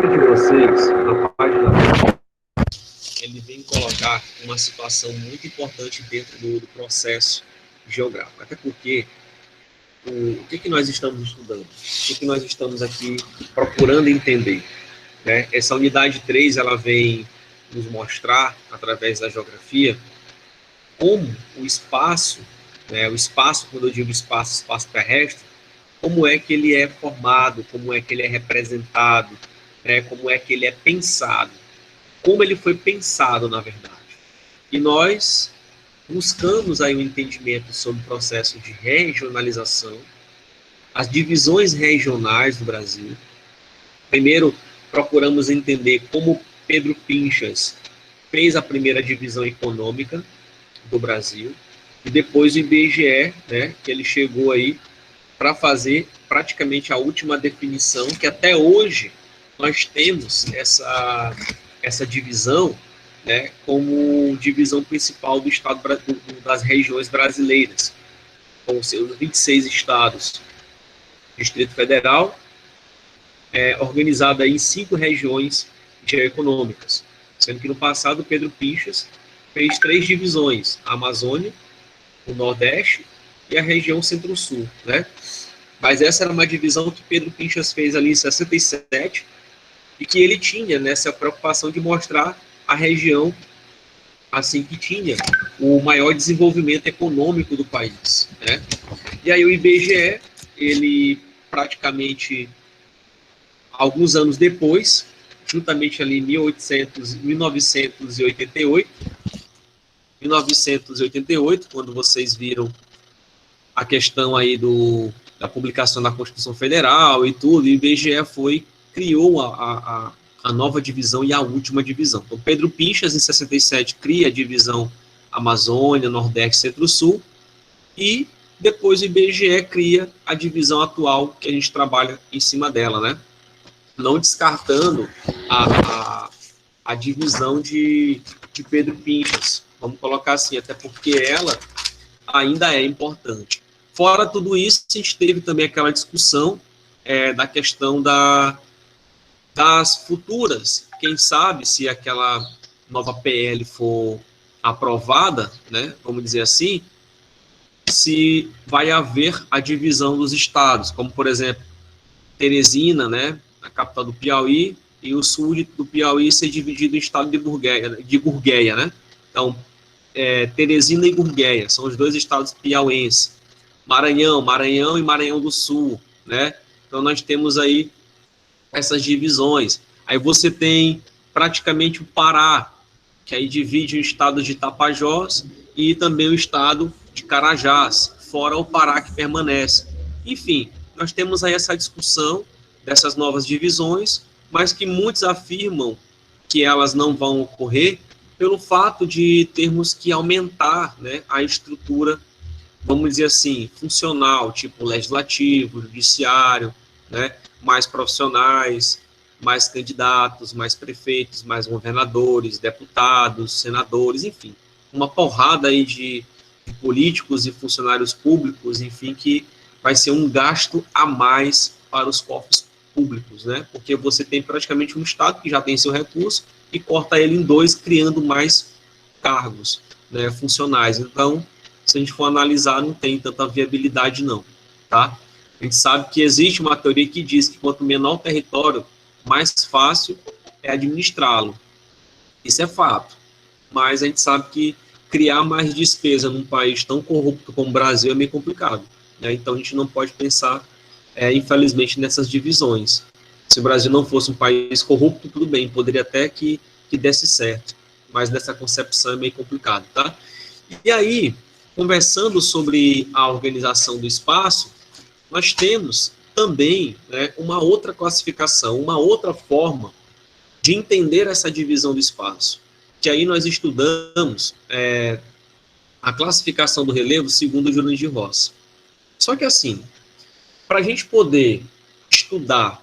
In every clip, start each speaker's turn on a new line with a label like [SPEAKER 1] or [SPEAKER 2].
[SPEAKER 1] livro de vocês, na página, ele vem colocar uma situação muito importante dentro do processo geográfico. Até porque o que nós estamos estudando? O que nós estamos aqui procurando entender? Né? Essa unidade 3, ela vem nos mostrar, através da geografia, como o espaço, né, o espaço, quando eu digo espaço, espaço terrestre, como é que ele é formado, como é que ele é representado, né, como é que ele é pensado, como ele foi pensado, na verdade. E nós buscamos aí um entendimento sobre o processo de regionalização, as divisões regionais do Brasil. Primeiro, procuramos entender como Pedro Pinchas fez a primeira divisão econômica do Brasil, e depois o IBGE, né, que ele chegou aí para fazer praticamente a última definição, que até hoje nós temos essa divisão, né, como divisão principal do estado das regiões brasileiras, com seus 26 estados. Distrito Federal, organizada em 5 regiões geoeconômicas, sendo que no passado Pedro Pinchas fez 3 divisões: a Amazônia, o Nordeste e a região Centro-Sul, né? Mas essa era uma divisão que Pedro Pinchas fez ali em 67, e que ele tinha nessa preocupação de mostrar a região assim que tinha o maior desenvolvimento econômico do país, né? E aí o IBGE, ele praticamente alguns anos depois, juntamente ali em 1988, quando vocês viram a questão aí da publicação da Constituição Federal e tudo, o IBGE criou a nova divisão e a última divisão. Então, Pedro Pinchas, em 67, cria a divisão Amazônia, Nordeste, Centro-Sul, e depois o IBGE cria a divisão atual, que a gente trabalha em cima dela, né? Não descartando a divisão de Pedro Pinchas, vamos colocar assim, até porque ela ainda é importante. Fora tudo isso, a gente teve também aquela discussão da questão das futuras, quem sabe se aquela nova PL for aprovada, né, vamos dizer assim, se vai haver a divisão dos estados, como por exemplo, Teresina, né, a capital do Piauí, e o sul do Piauí ser dividido em estado de Gurgueia, né? Então, Teresina e Gurgueia são os 2 estados piauenses. Maranhão e Maranhão do Sul, né? Então, nós temos aí essas divisões. Aí você tem praticamente o Pará, que aí divide o estado de Tapajós e também o estado de Carajás, fora o Pará que permanece. Enfim, nós temos aí essa discussão dessas novas divisões, mas que muitos afirmam que elas não vão ocorrer pelo fato de termos que aumentar, né, a estrutura, vamos dizer assim, funcional, tipo legislativo, judiciário, né, mais profissionais, mais candidatos, mais prefeitos, mais governadores, deputados, senadores, enfim, uma porrada aí de políticos e funcionários públicos, enfim, que vai ser um gasto a mais para os cofres públicos, né? Porque você tem praticamente um Estado que já tem seu recurso e corta ele em 2, criando mais cargos, né, funcionais. Então, se a gente for analisar, não tem tanta viabilidade, não, tá? A gente sabe que existe uma teoria que diz que quanto menor o território, mais fácil é administrá-lo. Isso é fato. Mas a gente sabe que criar mais despesa num país tão corrupto como o Brasil é meio complicado, né? Então, a gente não pode pensar, infelizmente, nessas divisões. Se o Brasil não fosse um país corrupto, tudo bem, poderia até que desse certo, mas nessa concepção é meio complicado, tá? E aí, conversando sobre a organização do espaço, nós temos também, né, uma outra classificação, uma outra forma de entender essa divisão do espaço, que aí nós estudamos a classificação do relevo segundo Jurandir de Rossi. Só que assim, para a gente poder estudar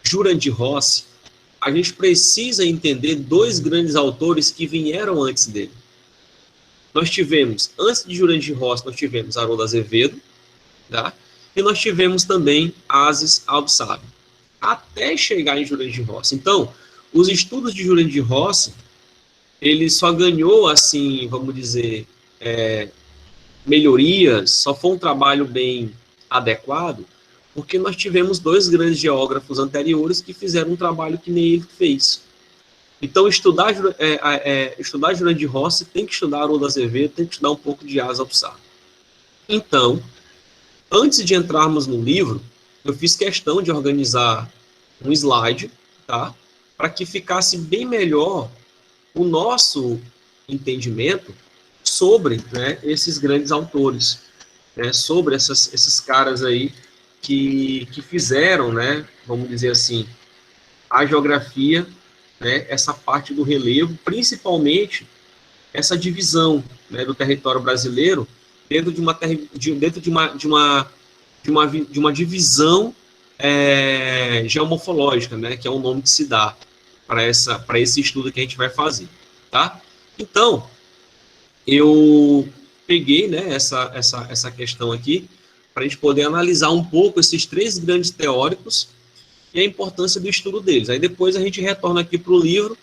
[SPEAKER 1] Jurandir de Rossi, a gente precisa entender 2 grandes autores que vieram antes dele. Nós tivemos, antes de Jurandir de Rossi, nós tivemos Haroldo Azevedo, tá? E nós tivemos também Aziz Al-Sabi. até chegar em Jurandir Rossi. Então, os estudos de Jurandir Rossi, ele só ganhou, assim, vamos dizer, melhorias, só foi um trabalho bem adequado, porque nós tivemos dois grandes geógrafos anteriores que fizeram um trabalho que nem ele fez. Então, estudar Jurandir Rossi tem que estudar Haroldo Azevedo, tem que estudar um pouco de Asa Sá. Então, antes de entrarmos no livro, eu fiz questão de organizar um slide, tá? Para que ficasse bem melhor o nosso entendimento sobre, né, esses grandes autores, né, sobre esses caras aí que fizeram, né, vamos dizer assim, a geografia, né, essa parte do relevo, principalmente essa divisão, né, do território brasileiro dentro de uma divisão geomorfológica, né, que é o nome que se dá para esse estudo que a gente vai fazer, tá? Então, eu peguei, né, essa questão aqui para a gente poder analisar um pouco esses três grandes teóricos e a importância do estudo deles. Aí depois a gente retorna aqui para o livro,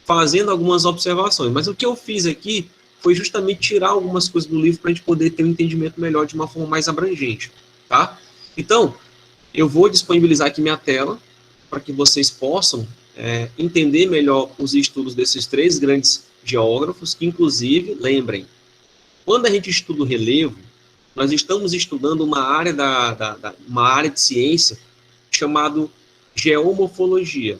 [SPEAKER 1] fazendo algumas observações. Mas o que eu fiz aqui foi justamente tirar algumas coisas do livro para a gente poder ter um entendimento melhor de uma forma mais abrangente, tá? Então, eu vou disponibilizar aqui minha tela para que vocês possam entender melhor os estudos desses três grandes geógrafos, que inclusive, lembrem, quando a gente estuda o relevo, nós estamos estudando uma área, uma área de ciência chamada geomorfologia.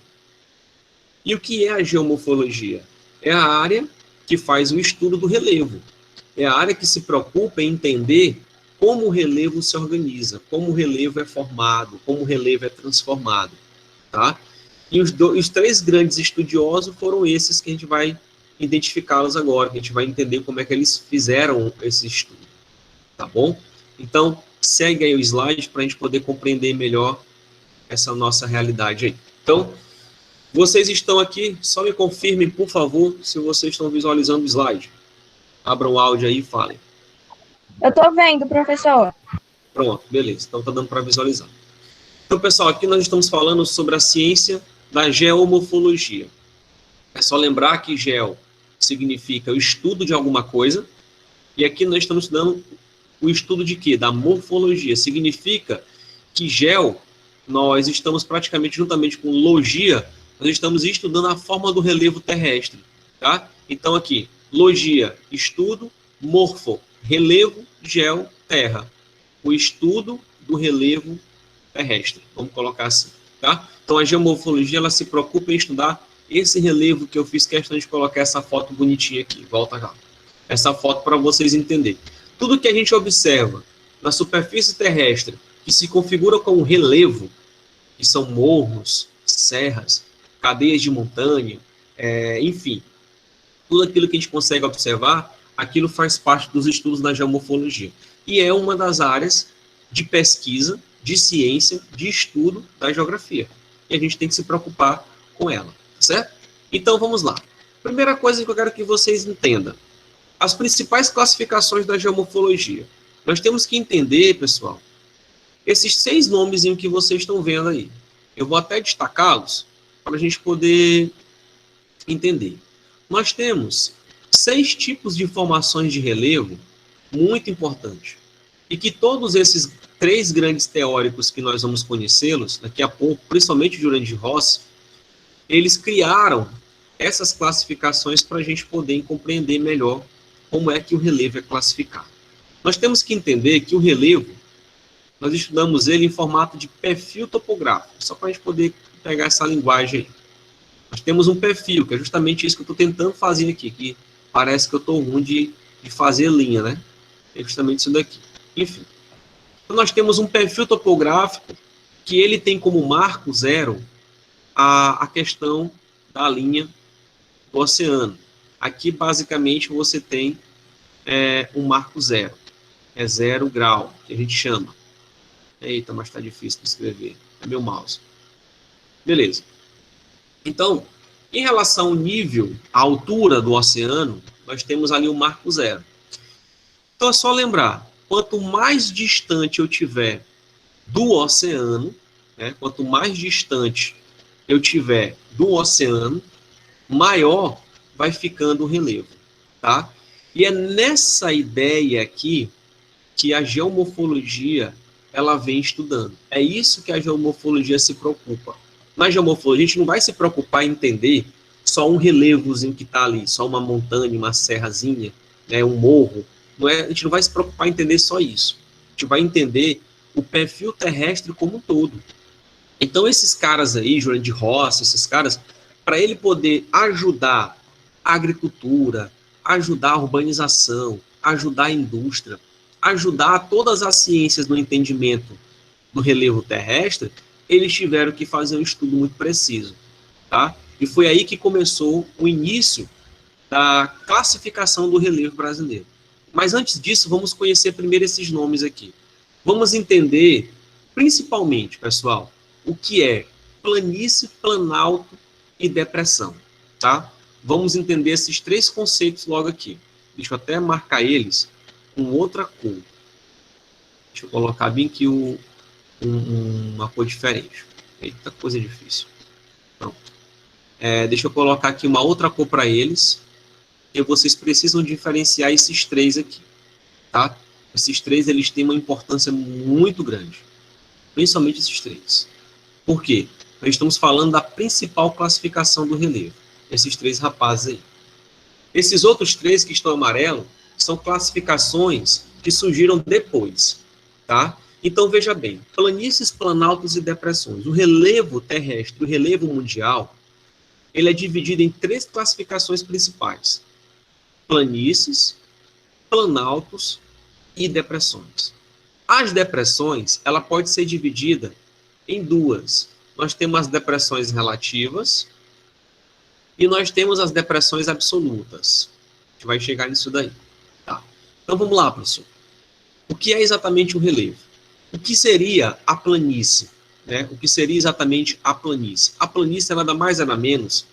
[SPEAKER 1] E o que é a geomorfologia? É a área que faz o estudo do relevo. É a área que se preocupa em entender como o relevo se organiza, como o relevo é formado, como o relevo é transformado, tá? E os três grandes estudiosos foram esses que a gente vai identificá-los agora, que a gente vai entender como é que eles fizeram esse estudo, tá bom? Então, segue aí o slide para a gente poder compreender melhor essa nossa realidade aí. Então, vocês estão aqui, só me confirmem, por favor, se vocês estão visualizando o slide. Abram o áudio aí e falem.
[SPEAKER 2] Eu estou vendo, professor.
[SPEAKER 1] Pronto, beleza. Então está dando para visualizar. Então, pessoal, aqui nós estamos falando sobre a ciência da geomorfologia. É só lembrar que geo significa o estudo de alguma coisa, e aqui nós estamos estudando o estudo de quê? Da morfologia. Significa que geo, nós estamos praticamente, juntamente com logia, nós estamos estudando a forma do relevo terrestre, tá? Então aqui, logia, estudo, morfo, relevo, geo, terra. O estudo do relevo terrestre, vamos colocar assim, tá? Então a geomorfologia, ela se preocupa em estudar esse relevo que eu fiz questão de colocar essa foto bonitinha aqui, volta cá. Essa foto para vocês entenderem. Tudo que a gente observa na superfície terrestre, que se configura como relevo, que são morros, serras, cadeias de montanha, enfim, tudo aquilo que a gente consegue observar, aquilo faz parte dos estudos da geomorfologia. E é uma das áreas de pesquisa, de ciência, de estudo da geografia. E a gente tem que se preocupar com ela, certo? Então, vamos lá. Primeira coisa que eu quero que vocês entendam. As principais classificações da geomorfologia. Nós temos que entender, pessoal, esses 6 nomes que vocês estão vendo aí. Eu vou até destacá-los para a gente poder entender. Nós temos 6 tipos de formações de relevo muito importantes. E que todos esses 3 grandes teóricos que nós vamos conhecê-los daqui a pouco, principalmente Jurandir Rossi, eles criaram essas classificações para a gente poder compreender melhor como é que o relevo é classificado. Nós temos que entender que o relevo, nós estudamos ele em formato de perfil topográfico, só para a gente poder pegar essa linguagem aí. Nós temos um perfil, que é justamente isso que eu estou tentando fazer aqui, que parece que eu estou ruim de fazer linha, né? É justamente isso daqui. Enfim. Então, nós temos um perfil topográfico que ele tem como marco zero a questão da linha do oceano. Aqui, basicamente, você tem um marco zero. É 0 grau, que a gente chama. Eita, mas está difícil de escrever. É meu mouse. Beleza. Então, em relação ao nível, à altura do oceano, nós temos ali o marco zero. Então, é só lembrar, quanto mais distante eu tiver do oceano, né? Quanto mais distante eu tiver do oceano, maior vai ficando o relevo, tá? E é nessa ideia aqui que a geomorfologia ela vem estudando. É isso que a geomorfologia se preocupa. Na geomorfologia, a gente não vai se preocupar em entender só um relevozinho que está ali, só uma montanha, uma serrazinha, né, um morro. Não é, a gente não vai se preocupar em entender só isso. A gente vai entender o perfil terrestre como um todo. Então, esses caras aí, Jurandir de Rossi, esses caras, para ele poder ajudar a agricultura, ajudar a urbanização, ajudar a indústria, ajudar todas as ciências no entendimento do relevo terrestre, eles tiveram que fazer um estudo muito preciso, tá? E foi aí que começou o início da classificação do relevo brasileiro. Mas antes disso, vamos conhecer primeiro esses nomes aqui. Vamos entender, principalmente, pessoal, o que é planície, planalto e depressão, tá? Vamos entender esses três conceitos logo aqui. Deixa eu até marcar eles com outra cor. Deixa eu colocar bem aqui uma cor diferente. Eita, coisa difícil. Pronto. Deixa eu colocar aqui uma outra cor para eles. E vocês precisam diferenciar esses três aqui, tá? Esses três, eles têm uma importância muito grande. Principalmente esses três. Por quê? Nós estamos falando da principal classificação do relevo. Esses três rapazes aí. Esses outros três que estão amarelo são classificações que surgiram depois, tá? Então, veja bem, planícies, planaltos e depressões. O relevo terrestre, o relevo mundial, ele é dividido em três classificações principais. Planícies, planaltos e depressões. As depressões, ela pode ser dividida em duas. Nós temos as depressões relativas e nós temos as depressões absolutas. A gente vai chegar nisso daí. Tá? Então, vamos lá, professor. O que é exatamente o relevo? O que seria a planície? Né? O que seria exatamente a planície? A planície é nada mais, nada menos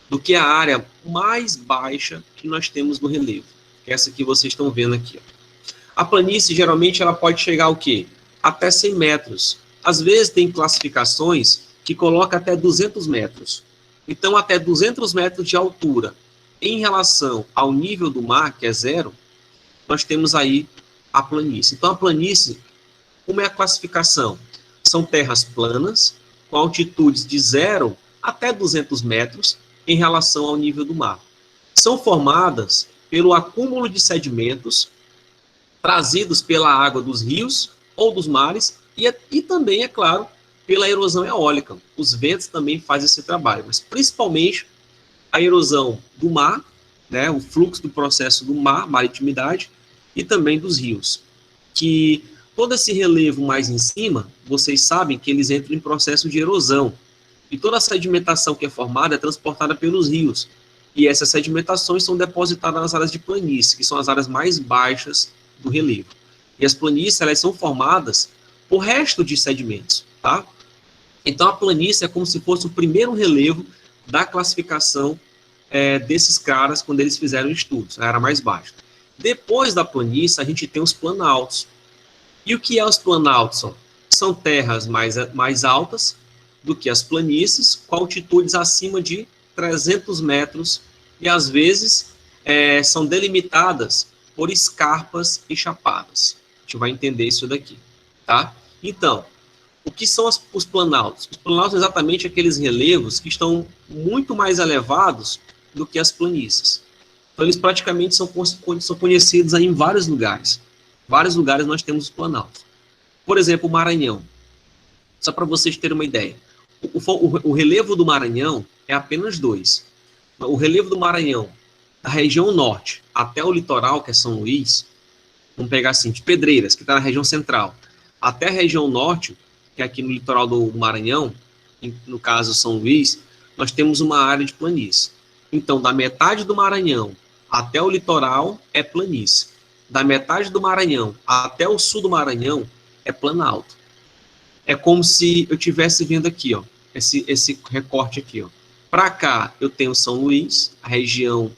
[SPEAKER 1] do que a área mais baixa que nós temos no relevo. Que é essa que vocês estão vendo aqui. Ó. A planície, geralmente, ela pode chegar ao quê? Até 100 metros. Às vezes, tem classificações que colocam até 200 metros. Então, até 200 metros de altura, em relação ao nível do mar, que é zero, nós temos aí a planície. Então, a planície, como é a classificação? São terras planas, com altitudes de 0 até 200 metros, em relação ao nível do mar. São formadas pelo acúmulo de sedimentos trazidos pela água dos rios ou dos mares e também, é claro, pela erosão eólica. Os ventos também fazem esse trabalho, mas principalmente a erosão do mar, né, o fluxo do processo do mar, maritimidade, e também dos rios. Que todo esse relevo mais em cima, vocês sabem que eles entram em processo de erosão. E toda a sedimentação que é formada é transportada pelos rios. E essas sedimentações são depositadas nas áreas de planície, que são as áreas mais baixas do relevo. E as planícies, elas são formadas por resto de sedimentos, tá? Então, a planície é como se fosse o primeiro relevo da classificação desses caras quando eles fizeram estudos, a área mais baixa. Depois da planície, a gente tem os planaltos. E o que é os planaltos? São terras mais altas do que as planícies, com altitudes acima de 300 metros, e às vezes são delimitadas por escarpas e chapadas. A gente vai entender isso daqui, tá? Então, o que são os planaltos? Os planaltos são exatamente aqueles relevos que estão muito mais elevados do que as planícies. Então, eles praticamente são conhecidos aí em vários lugares. Vários lugares nós temos os planaltos. Por exemplo, o Maranhão. Só para vocês terem uma ideia. O relevo do Maranhão é apenas 2. O relevo do Maranhão, da região norte até o litoral, que é São Luís, vamos pegar assim, de Pedreiras, que está na região central, até a região norte, que é aqui no litoral do Maranhão, no caso São Luís, nós temos uma área de planície. Então, da metade do Maranhão até o litoral é planície. Da metade do Maranhão até o sul do Maranhão é planalto. É como se eu estivesse vendo aqui, ó, esse recorte aqui, ó. Para cá eu tenho São Luís, a região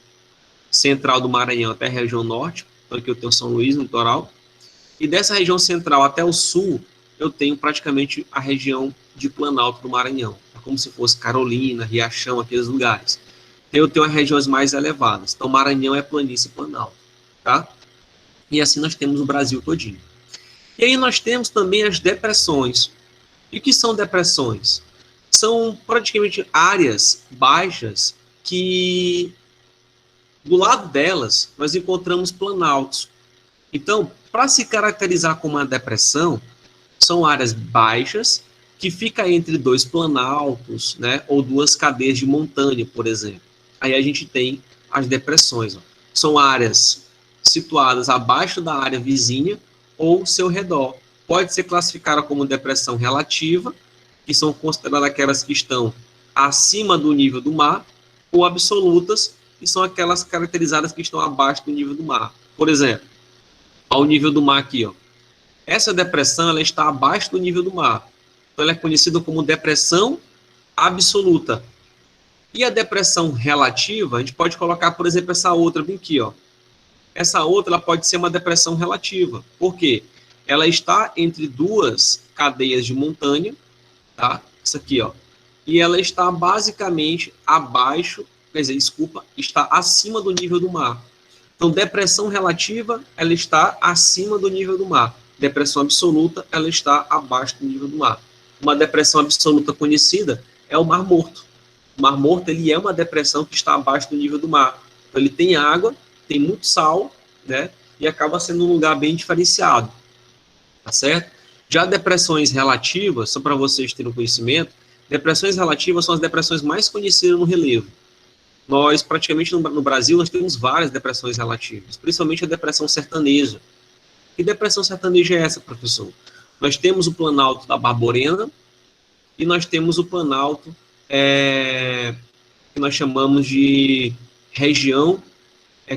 [SPEAKER 1] central do Maranhão até a região norte. Então aqui eu tenho São Luís, no litoral. E dessa região central até o sul, eu tenho praticamente a região de Planalto do Maranhão. É como se fosse Carolina, Riachão, aqueles lugares. Eu tenho as regiões mais elevadas. Então, Maranhão é planície e Planalto, tá? E assim nós temos o Brasil todinho. E aí nós temos também as depressões. E o que são depressões? São praticamente áreas baixas que, do lado delas, nós encontramos planaltos. Então, para se caracterizar como uma depressão, são áreas baixas que ficam entre dois planaltos, né, ou duas cadeias de montanha, por exemplo. Aí a gente tem as depressões. Ó. São áreas situadas abaixo da área vizinha ou seu redor. Pode ser classificada como depressão relativa, que são consideradas aquelas que estão acima do nível do mar, ou absolutas, que são aquelas caracterizadas que estão abaixo do nível do mar. Por exemplo, ao nível do mar aqui, ó. Essa depressão ela está abaixo do nível do mar. Então, ela é conhecida como depressão absoluta. E a depressão relativa, a gente pode colocar, por exemplo, essa outra bem aqui, ó. Essa outra ela pode ser uma depressão relativa. Por quê? Ela está entre duas cadeias de montanha, tá? Isso aqui, ó. E ela está basicamente abaixo, quer dizer, desculpa, está acima do nível do mar. Então, depressão relativa, ela está acima do nível do mar. Depressão absoluta, ela está abaixo do nível do mar. Uma depressão absoluta conhecida é o Mar Morto. O Mar Morto, ele é uma depressão que está abaixo do nível do mar. Então, ele tem água, tem muito sal, né? E acaba sendo um lugar bem diferenciado. Tá certo? Já depressões relativas, só para vocês terem um conhecimento, depressões relativas são as depressões mais conhecidas no relevo. Nós, praticamente no Brasil, nós temos várias depressões relativas, principalmente a depressão sertaneja. Que depressão sertaneja é essa, professor? Nós temos o Planalto da Barborena e nós temos o Planalto que nós chamamos de região,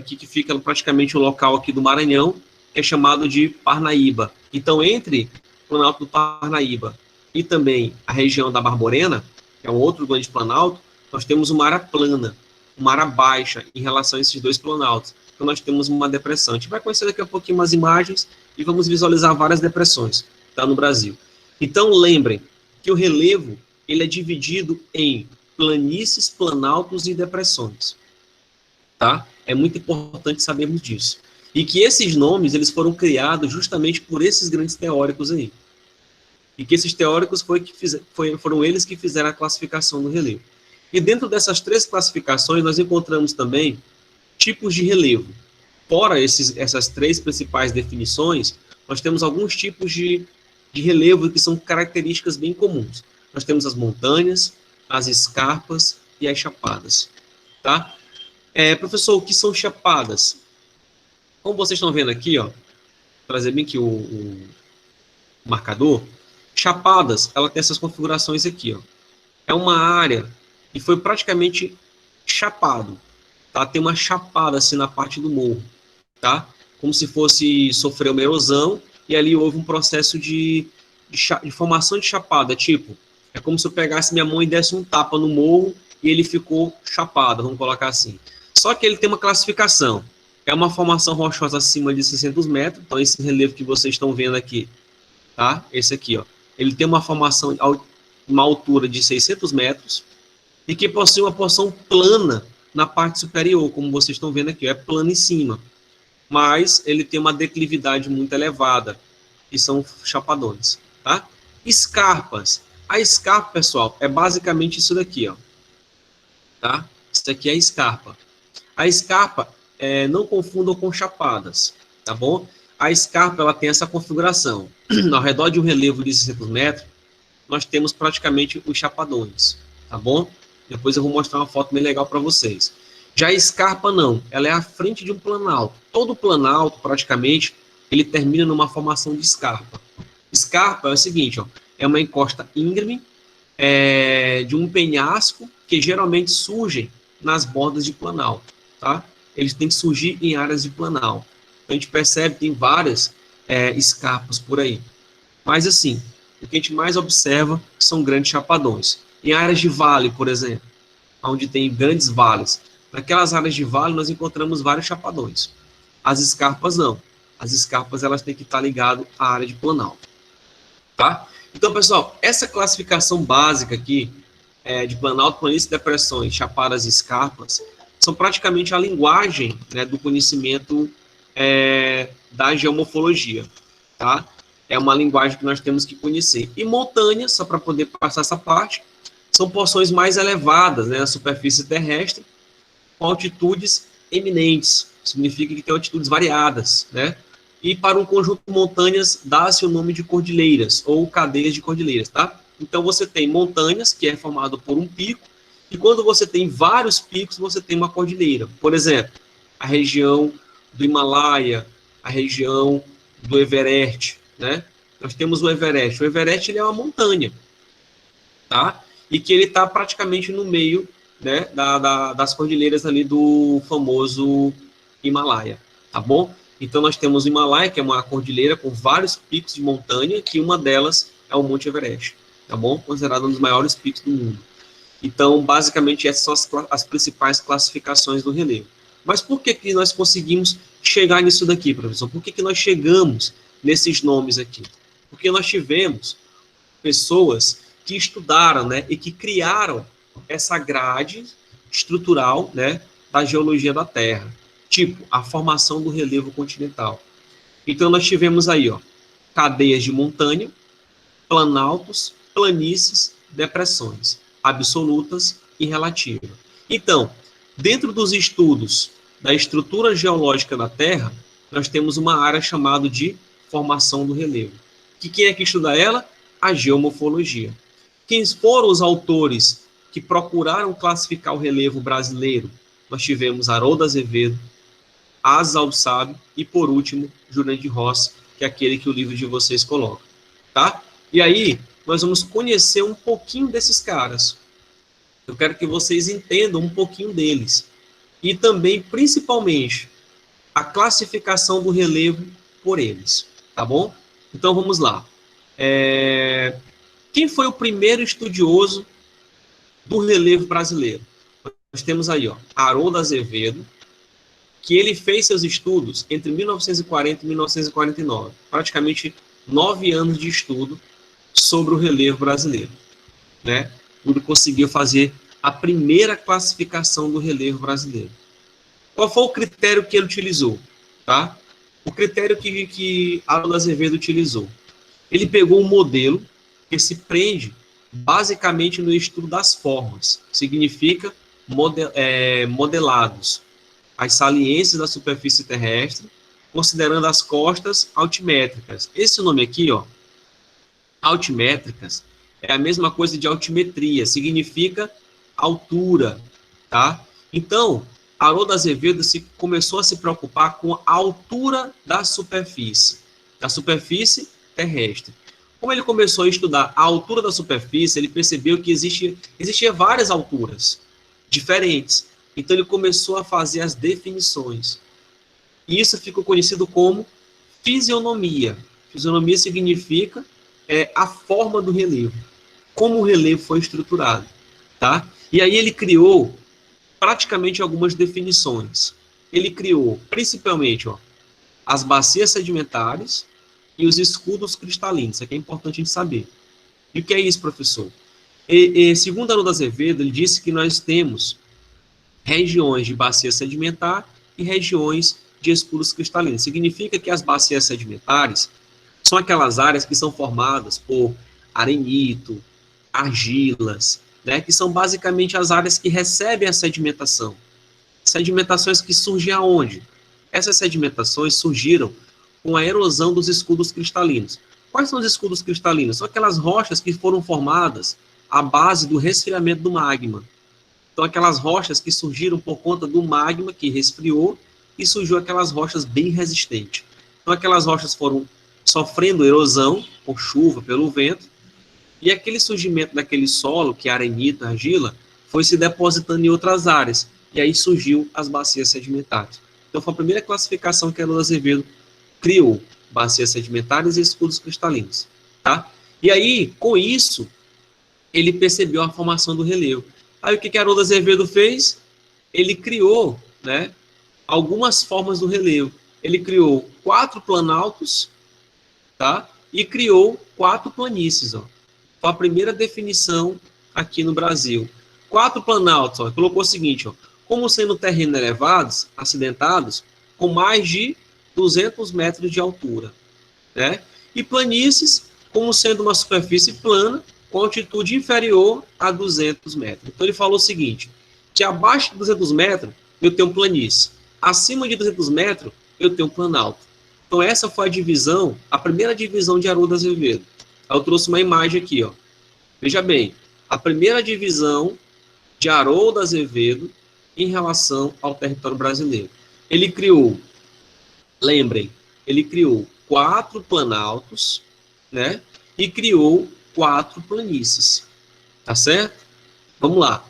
[SPEAKER 1] que fica praticamente o local aqui do Maranhão, que é chamado de Parnaíba. Então, entre o Planalto do Parnaíba e também a região da Barborena, que é um outro grande planalto, nós temos uma área plana, uma área baixa em relação a esses dois planaltos. Então, nós temos uma depressão. A gente vai conhecer daqui a pouquinho umas imagens e vamos visualizar várias depressões, tá, no Brasil. Então, lembrem que o relevo ele é dividido em planícies, planaltos e depressões. Tá? É muito importante sabermos disso. E que esses nomes eles foram criados justamente por esses grandes teóricos aí. E que esses teóricos foram eles que fizeram a classificação do relevo. E dentro dessas três classificações, nós encontramos também tipos de relevo. Fora essas três principais definições, nós temos alguns tipos de relevo que são características bem comuns. Nós temos as montanhas, as escarpas e as chapadas. Tá? Professor, o que são chapadas? Como vocês estão vendo aqui, ó, vou trazer bem aqui o marcador, chapadas, ela tem essas configurações aqui, ó. É uma área que foi praticamente chapado, tá? Tem uma chapada assim na parte do morro, tá? Como se fosse sofrer uma erosão e ali houve um processo de formação de chapada, tipo, é como se eu pegasse minha mão e desse um tapa no morro e ele ficou chapado, vamos colocar assim. Só que ele tem uma classificação. É uma formação rochosa acima de 600 metros. Então, esse relevo que vocês estão vendo aqui, tá? Esse aqui, ó. Ele tem uma formação, uma altura de 600 metros e que possui uma porção plana na parte superior, como vocês estão vendo aqui, ó. É plano em cima. Mas ele tem uma declividade muito elevada, que são chapadões, tá? Escarpas. A escarpa, pessoal, é basicamente isso daqui, ó. Tá? Isso aqui é a escarpa. A escarpa, não confundam com chapadas, tá bom? A escarpa, ela tem essa configuração. Ao redor de um relevo de 600 metros, nós temos praticamente os chapadões, tá bom? Depois eu vou mostrar uma foto bem legal para vocês. Já a escarpa, não. Ela é à frente de um planalto. Todo planalto, praticamente, ele termina numa formação de escarpa. Escarpa é o seguinte, ó, é uma encosta íngreme de um penhasco que geralmente surgem nas bordas de planalto, tá? Eles têm que surgir em áreas de planalto. Então, a gente percebe que tem várias escarpas por aí. Mas, assim, o que a gente mais observa são grandes chapadões. Em áreas de vale, por exemplo, onde tem grandes vales. Naquelas áreas de vale, nós encontramos vários chapadões. As escarpas, não. As escarpas, elas têm que estar ligadas à área de planalto. tá? Então, pessoal, essa classificação básica aqui de planalto, planície, depressões, chapadas e escarpas são praticamente a linguagem, né, do conhecimento da geomorfologia, tá? É uma linguagem que nós temos que conhecer. E montanhas, só para poder passar essa parte, são porções mais elevadas, né, na superfície terrestre, com altitudes eminentes, significa que tem altitudes variadas, né? E para um conjunto de montanhas dá-se o nome de cordilheiras, ou cadeias de cordilheiras, tá? Então você tem montanhas, que é formado por um pico, e quando você tem vários picos, você tem uma cordilheira. Por exemplo, a região do Himalaia, a região do Everest, né? Nós temos o Everest. O Everest, ele é uma montanha, tá? E que ele está praticamente no meio, né, das cordilheiras ali do famoso Himalaia, tá bom? Então nós temos o Himalaia, que é uma cordilheira com vários picos de montanha, que uma delas é o Monte Everest, tá bom? Considerado um dos maiores picos do mundo. Então, basicamente, essas são as principais classificações do relevo. Mas por que nós conseguimos chegar nisso daqui, professor? Por que nós chegamos nesses nomes aqui? Porque nós tivemos pessoas que estudaram, né, e que criaram essa grade estrutural, né, da geologia da Terra, tipo a formação do relevo continental. Então nós tivemos aí, ó, cadeias de montanha, planaltos, planícies, depressões, absolutas e relativas. Então, dentro dos estudos da estrutura geológica da Terra, nós temos uma área chamada de formação do relevo. Que quem é que estuda ela? A geomorfologia. Quem foram os autores que procuraram classificar o relevo brasileiro? Nós tivemos Haroldo Azevedo, Asa Alçado e, por último, Jurandir Rossi, que é aquele que o livro de vocês coloca, tá? E aí, nós vamos conhecer um pouquinho desses caras. Eu quero que vocês entendam um pouquinho deles. E também, principalmente, a classificação do relevo por eles, tá bom? Então, vamos lá. Quem foi o primeiro estudioso do relevo brasileiro? Nós temos aí, ó, Haroldo Azevedo, que ele fez seus estudos entre 1940 e 1949, praticamente 9 anos de estudo sobre o relevo brasileiro, né? Ele conseguiu fazer a primeira classificação do relevo brasileiro. Qual foi o critério que ele utilizou? Tá? O critério que Haroldo Azevedo utilizou. Ele pegou um modelo que se prende basicamente no estudo das formas, significa modelados, as saliências da superfície terrestre, considerando as costas altimétricas. Esse nome aqui, ó, altimétricas, é a mesma coisa de altimetria, significa altura, tá? Então, Haroldo Azevedo começou a se preocupar com a altura da superfície terrestre. Como ele começou a estudar a altura da superfície, ele percebeu que existia várias alturas diferentes. Então, ele começou a fazer as definições. E isso ficou conhecido como fisionomia. Fisionomia significa a forma do relevo, como o relevo foi estruturado, tá? E aí ele criou praticamente algumas definições. Ele criou, principalmente, ó, as bacias sedimentares e os escudos cristalinos. Isso aqui é importante a gente saber. E o que é isso, professor? Segundo Haroldo Azevedo, ele disse que nós temos regiões de bacia sedimentar e regiões de escudos cristalinos. Significa que as bacias sedimentares são aquelas áreas que são formadas por arenito, argilas, né, que são basicamente as áreas que recebem a sedimentação. Sedimentações que surgem aonde? Essas sedimentações surgiram com a erosão dos escudos cristalinos. Quais são os escudos cristalinos? São aquelas rochas que foram formadas à base do resfriamento do magma. Então, aquelas rochas que surgiram por conta do magma que resfriou e surgiu aquelas rochas bem resistentes. Então, aquelas rochas foram sofrendo erosão por chuva, pelo vento, e aquele surgimento daquele solo, que é arenito, argila, foi se depositando em outras áreas, e aí surgiu as bacias sedimentares. Então, foi a primeira classificação que Haroldo Azevedo criou, bacias sedimentares e escudos cristalinos, tá? E aí, com isso, ele percebeu a formação do relevo. Aí, o que Haroldo Azevedo fez? Ele criou, né, algumas formas do relevo. Ele criou 4 planaltos, tá? e criou 4 planícies, ó. Foi a primeira definição aqui no Brasil. 4 planaltos, ó, colocou o seguinte, ó, como sendo terrenos elevados, acidentados, com mais de 200 metros de altura, né? E planícies, como sendo uma superfície plana, com altitude inferior a 200 metros. Então, ele falou o seguinte, que abaixo de 200 metros, eu tenho planície. Acima de 200 metros, eu tenho planalto. Então, essa foi a divisão, a primeira divisão de Haroldo Azevedo. Eu trouxe uma imagem aqui, ó. Veja bem, a primeira divisão de Haroldo Azevedo em relação ao território brasileiro. Ele criou, lembrem, ele criou 4 planaltos, né? E criou 4 planícies. Tá certo? Vamos lá.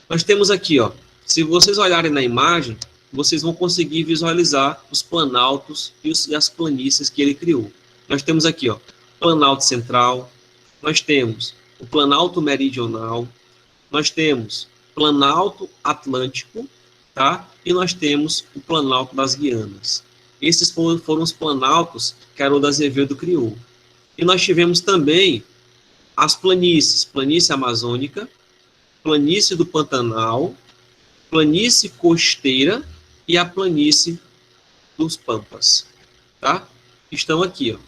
[SPEAKER 1] Nós temos aqui, ó, se vocês olharem na imagem, vocês vão conseguir visualizar os planaltos e as planícies que ele criou. Nós temos aqui, ó, Planalto Central, nós temos o Planalto Meridional, nós temos Planalto Atlântico, tá? E nós temos o Planalto das Guianas. Esses foram os planaltos que Haroldo Azevedo criou. E nós tivemos também as planícies, planície amazônica, planície do Pantanal, planície costeira e a planície dos Pampas, tá? Estão aqui, ó.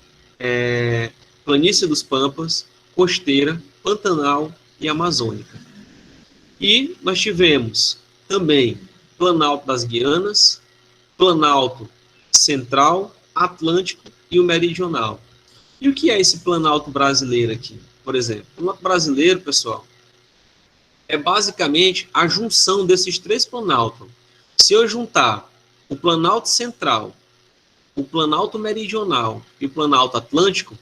[SPEAKER 1] Planície dos Pampas, costeira, Pantanal e amazônica. E nós tivemos também Planalto das Guianas, Planalto Central, Atlântico e o Meridional. E o que é esse Planalto brasileiro aqui, por exemplo? O Planalto brasileiro, pessoal, é basicamente a junção desses 3 planaltos. Se eu juntar o Planalto Central, o Planalto Meridional e o Planalto Atlântico,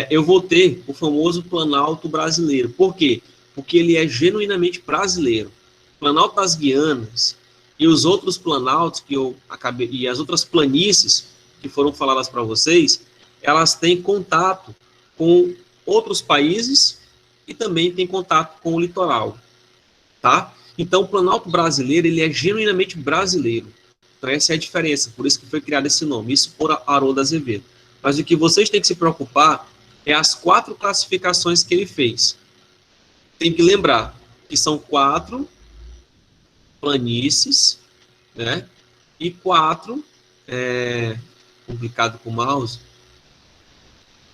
[SPEAKER 1] eu vou ter o famoso Planalto brasileiro. Por quê? Porque ele é genuinamente brasileiro. O Planalto das Guianas e os outros planaltos que eu acabei, e as outras planícies que foram faladas para vocês, elas têm contato com outros países e também têm contato com o litoral, tá? Então, o Planalto brasileiro, ele é genuinamente brasileiro. Então, essa é a diferença, por isso que foi criado esse nome, isso por Haroldo Azevedo. Mas o que vocês têm que se preocupar é as 4 classificações que ele fez. Tem que lembrar que são 4 planícies, né? E 4, complicado com o mouse,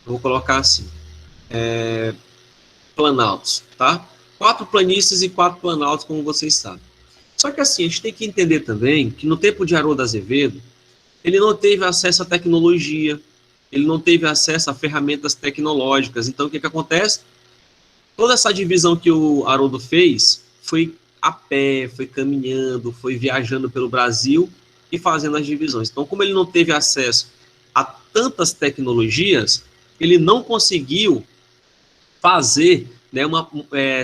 [SPEAKER 1] eu vou colocar assim, planaltos, tá? 4 planícies e 4 planaltos, como vocês sabem. Só que assim, a gente tem que entender também que no tempo de Haroldo Azevedo, ele não teve acesso à tecnologia, ele não teve acesso a ferramentas tecnológicas. Então, o que acontece? Toda essa divisão que o Haroldo fez foi a pé, foi caminhando, foi viajando pelo Brasil e fazendo as divisões. Então, como ele não teve acesso a tantas tecnologias, ele não conseguiu fazer, né,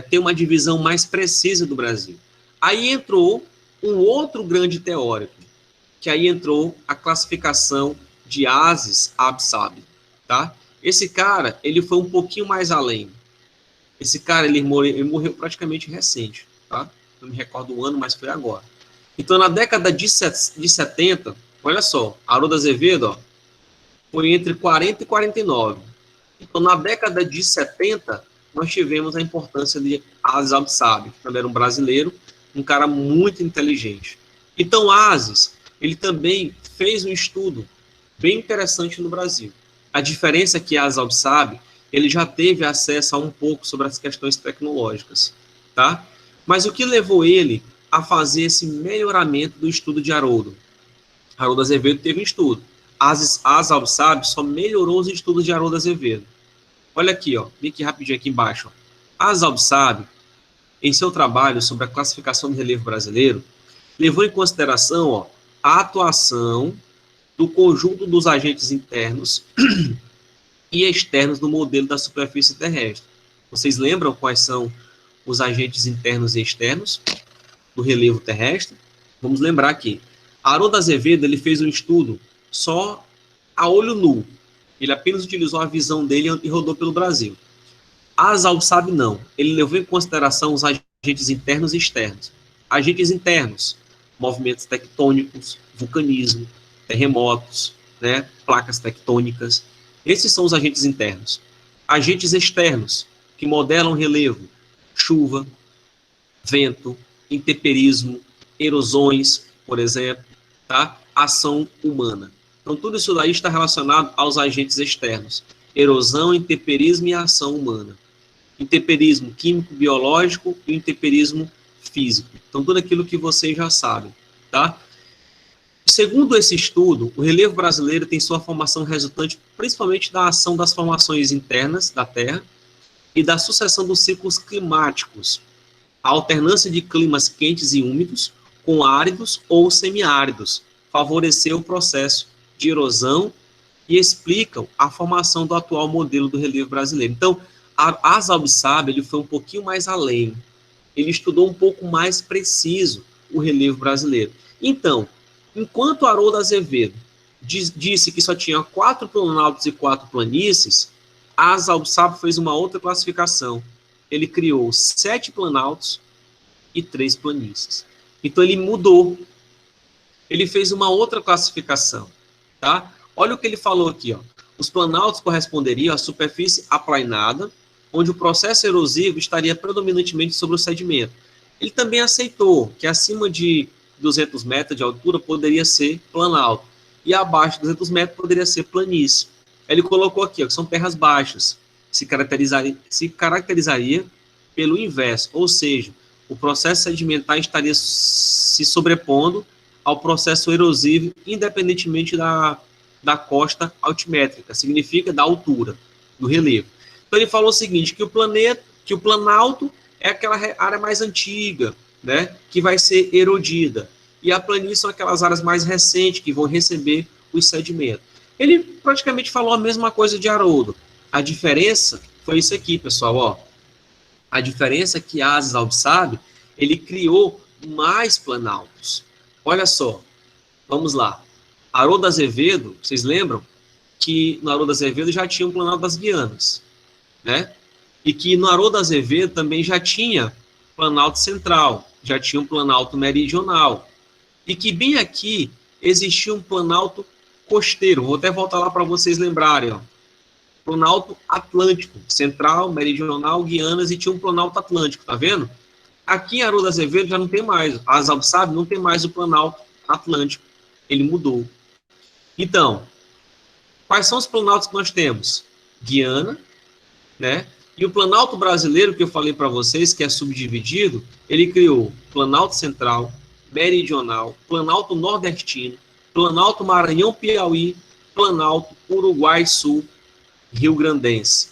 [SPEAKER 1] ter uma divisão mais precisa do Brasil. Aí entrou um outro grande teórico, que aí entrou a classificação de Aziz Absabi, tá? Esse cara, ele foi um pouquinho mais além. Esse cara, ele morreu praticamente recente, tá? Não me recordo o ano, mas foi agora. Então, na década de 70, olha só, Haroldo Azevedo, ó, foi entre 40 e 49. Então, na década de 70, nós tivemos a importância de Aziz Absabi, que também era um brasileiro, um cara muito inteligente. Então, Aziz, ele também fez um estudo bem interessante no Brasil. A diferença é que Aziz Absabi, ele já teve acesso a um pouco sobre as questões tecnológicas, tá? Mas o que levou ele a fazer esse melhoramento do estudo de Haroldo? Haroldo Azevedo teve um estudo. Aziz Absabi só melhorou os estudos de Haroldo Azevedo. Olha aqui, ó, vem aqui rapidinho aqui embaixo. Aziz Absabi, em seu trabalho sobre a classificação do relevo brasileiro, levou em consideração, ó, a atuação do conjunto dos agentes internos e externos do modelo da superfície terrestre. Vocês lembram quais são os agentes internos e externos do relevo terrestre? Vamos lembrar aqui. Haroldo Azevedo, ele fez um estudo só a olho nu. Ele apenas utilizou a visão dele e rodou pelo Brasil. Aziz Absabi não. Ele levou em consideração os agentes internos e externos. Agentes internos, movimentos tectônicos, vulcanismo, terremotos, né, placas tectônicas. Esses são os agentes internos. Agentes externos, que modelam relevo, chuva, vento, intemperismo, erosões, por exemplo, tá? Ação humana. Então, tudo isso daí está relacionado aos agentes externos. Erosão, intemperismo e ação humana. Intemperismo químico-biológico e intemperismo físico. Então, tudo aquilo que vocês já sabem, tá? Segundo esse estudo, o relevo brasileiro tem sua formação resultante principalmente da ação das formações internas da Terra e da sucessão dos ciclos climáticos, a alternância de climas quentes e úmidos com áridos ou semiáridos favoreceu o processo de erosão e explicam a formação do atual modelo do relevo brasileiro. Então, a ASALBSAB, ele foi um pouquinho mais além. Ele estudou um pouco mais preciso o relevo brasileiro. Então, enquanto Haroldo Azevedo disse que só tinha 4 planaltos e 4 planícies, a ASALBSAB fez uma outra classificação. Ele criou 7 planaltos e 3 planícies. Então, ele mudou. Ele fez uma outra classificação, tá? Olha o que ele falou aqui, ó. Os planaltos corresponderiam à superfície aplainada, onde o processo erosivo estaria predominantemente sobre o sedimento. Ele também aceitou que acima de 200 metros de altura poderia ser planalto, e abaixo de 200 metros poderia ser planície. Ele colocou aqui, ó, que são terras baixas, se caracterizaria pelo inverso, ou seja, o processo sedimentar estaria se sobrepondo ao processo erosivo, independentemente da costa altimétrica, significa da altura, do relevo. Então ele falou o seguinte, que o planalto é aquela área mais antiga, né, que vai ser erodida, e a planície são aquelas áreas mais recentes, que vão receber os sedimentos. Ele praticamente falou a mesma coisa de Haroldo. A diferença foi isso aqui, pessoal, ó. A diferença é que a ASALBSAB, ele criou mais planaltos. Olha só, vamos lá. Haroldo Azevedo, vocês lembram que no Haroldo Azevedo já tinha um planalto das Guianas, né? E que no Haroldo Azevedo também já tinha planalto central, já tinha um planalto meridional. E que bem aqui existia um planalto costeiro. Vou até voltar lá para vocês lembrarem, ó. Planalto Atlântico, central, meridional, Guianas, e tinha um planalto Atlântico, tá vendo? Aqui em Haroldo Azevedo já não tem mais, a ASALBSAB não tem mais o planalto Atlântico, ele mudou. Então, quais são os planaltos que nós temos? Guiana, né? E o planalto brasileiro, que eu falei para vocês, que é subdividido, ele criou planalto central, meridional, planalto nordestino, planalto Maranhão-Piauí, planalto Uruguai-Sul, rio-grandense,